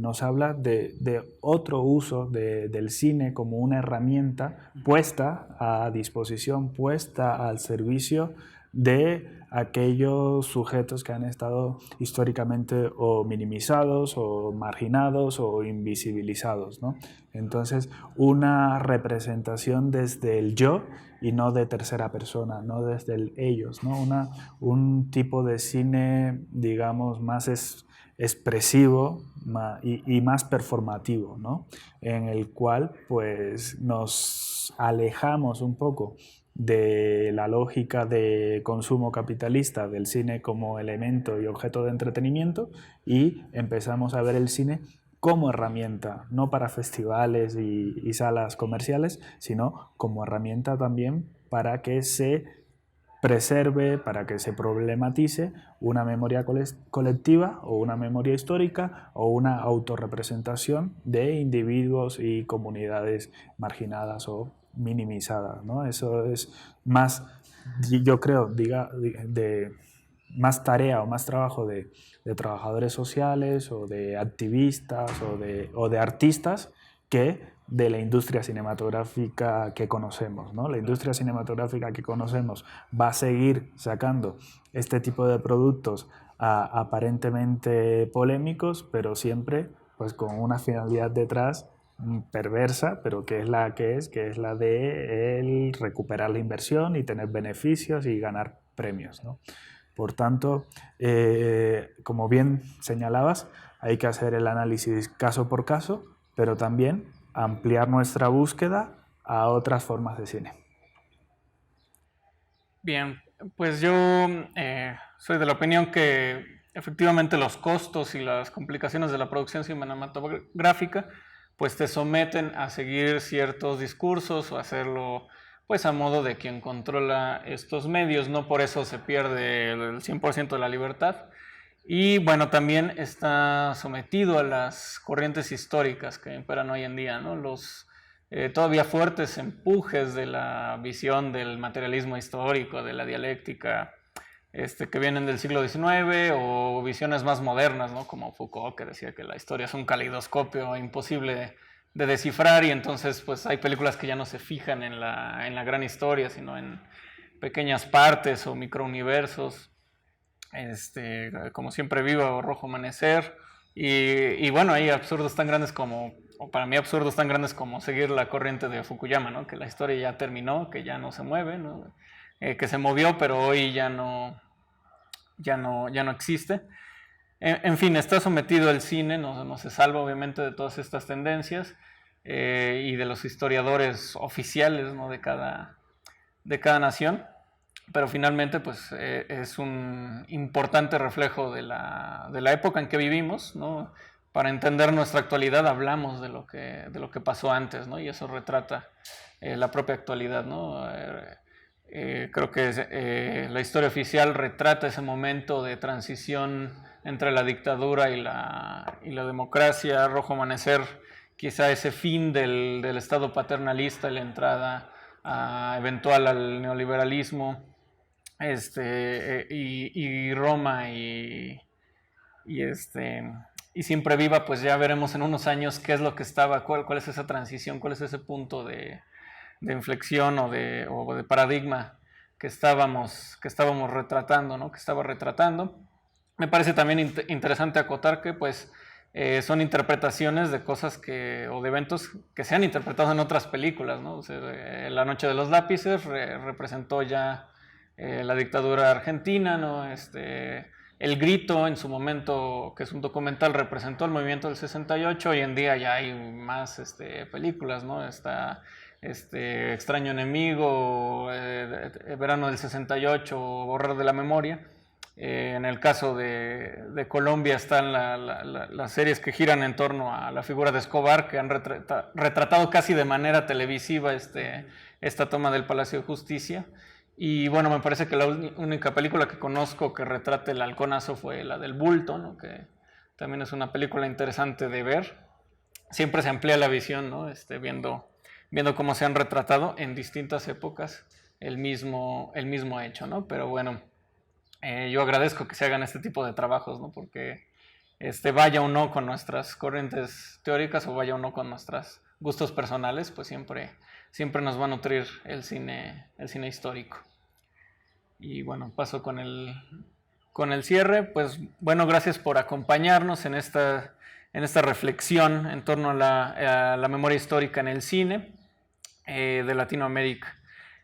nos habla de otro uso del cine como una herramienta puesta a disposición, puesta al servicio de aquellos sujetos que han estado históricamente o minimizados o marginados o invisibilizados, ¿no? Entonces, una representación desde el yo y no de tercera persona, no desde el ellos, ¿no? Un tipo de cine, digamos, más expresivo y más performativo, ¿no? En el cual pues nos alejamos un poco de la lógica de consumo capitalista del cine como elemento y objeto de entretenimiento y empezamos a ver el cine como herramienta, no para festivales y salas comerciales, sino como herramienta también para que se preserve, para que se problematice una memoria colectiva o una memoria histórica o una autorrepresentación de individuos y comunidades marginadas o minimizadas, ¿no? Eso es más, yo creo, de más tarea o más trabajo de trabajadores sociales o de activistas o de artistas que de la industria cinematográfica que conocemos, ¿no? La industria cinematográfica que conocemos va a seguir sacando este tipo de productos aparentemente polémicos, pero siempre pues con una finalidad detrás perversa, pero que es la de el recuperar la inversión y tener beneficios y ganar premios, ¿no? Por tanto, como bien señalabas, hay que hacer el análisis caso por caso, pero también ampliar nuestra búsqueda a otras formas de cine. Bien, pues yo soy de la opinión que efectivamente los costos y las complicaciones de la producción cinematográfica pues te someten a seguir ciertos discursos o hacerlo pues a modo de quien controla estos medios, no por eso se pierde el 100% de la libertad. Y bueno, también está sometido a las corrientes históricas que imperan hoy en día, ¿no? Los todavía fuertes empujes de la visión del materialismo histórico, de la dialéctica, que vienen del siglo XIX, o visiones más modernas, ¿no? Como Foucault, que decía que la historia es un caleidoscopio imposible de descifrar, y entonces pues hay películas que ya no se fijan en la gran historia, sino en pequeñas partes o microuniversos, como Siempre Viva o Rojo Amanecer, y bueno, hay absurdos tan grandes como, o para mí absurdos tan grandes como seguir la corriente de Fukuyama, ¿no? Que la historia ya terminó, que ya no se mueve, ¿no? Que se movió, pero hoy ya no existe. En fin, está sometido el cine, no se salva obviamente de todas estas tendencias y de los historiadores oficiales, ¿no? de cada nación, pero finalmente pues, es un importante reflejo de la época en que vivimos, ¿no? Para entender nuestra actualidad hablamos de lo que pasó antes, ¿no? Y eso retrata la propia actualidad, ¿no? Creo que la historia oficial retrata ese momento de transición entre la dictadura y la democracia. Rojo Amanecer, quizá ese fin del Estado paternalista y la entrada eventual al neoliberalismo, y Roma y y siempre viva, pues ya veremos en unos años qué es lo que estaba, cuál es esa transición, cuál es ese punto de inflexión o de paradigma que estábamos retratando, ¿no? Que estaba retratando. Me parece también interesante acotar que pues son interpretaciones de cosas o de eventos que se han interpretado en otras películas, ¿no? O sea, La Noche de los Lápices representó ya la dictadura argentina, ¿no? El Grito, en su momento, que es un documental, representó el movimiento del 68. Hoy en día ya hay más películas, ¿no? Está Extraño Enemigo, Verano del 68, Borrar de la Memoria. En el caso de Colombia están las series que giran en torno a la figura de Escobar, que han retratado casi de manera televisiva esta toma del Palacio de Justicia. Y bueno, me parece que la única película que conozco que retrate el halconazo fue la del Bulto, ¿no? Que también es una película interesante de ver. Siempre se amplía la visión, ¿no? Viendo cómo se han retratado en distintas épocas el mismo hecho, ¿no? Pero bueno, yo agradezco que se hagan este tipo de trabajos, ¿no? Porque vaya o no con nuestras corrientes teóricas o vaya o no con nuestros gustos personales, pues siempre nos va a nutrir el cine histórico. Y bueno, paso con el cierre. Pues bueno, gracias por acompañarnos en esta reflexión en torno a la memoria histórica en el cine de Latinoamérica.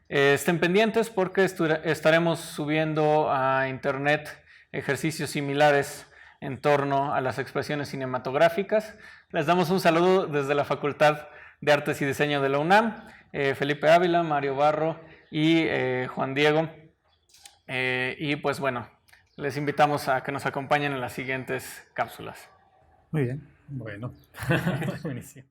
Estén pendientes porque estaremos subiendo a internet ejercicios similares en torno a las expresiones cinematográficas. Les damos un saludo desde la Facultad de Artes y Diseño de la UNAM, Felipe Ávila, Mario Barro y Juan Diego. Y pues bueno, les invitamos a que nos acompañen en las siguientes cápsulas. Muy bien. Bueno, buenísimo.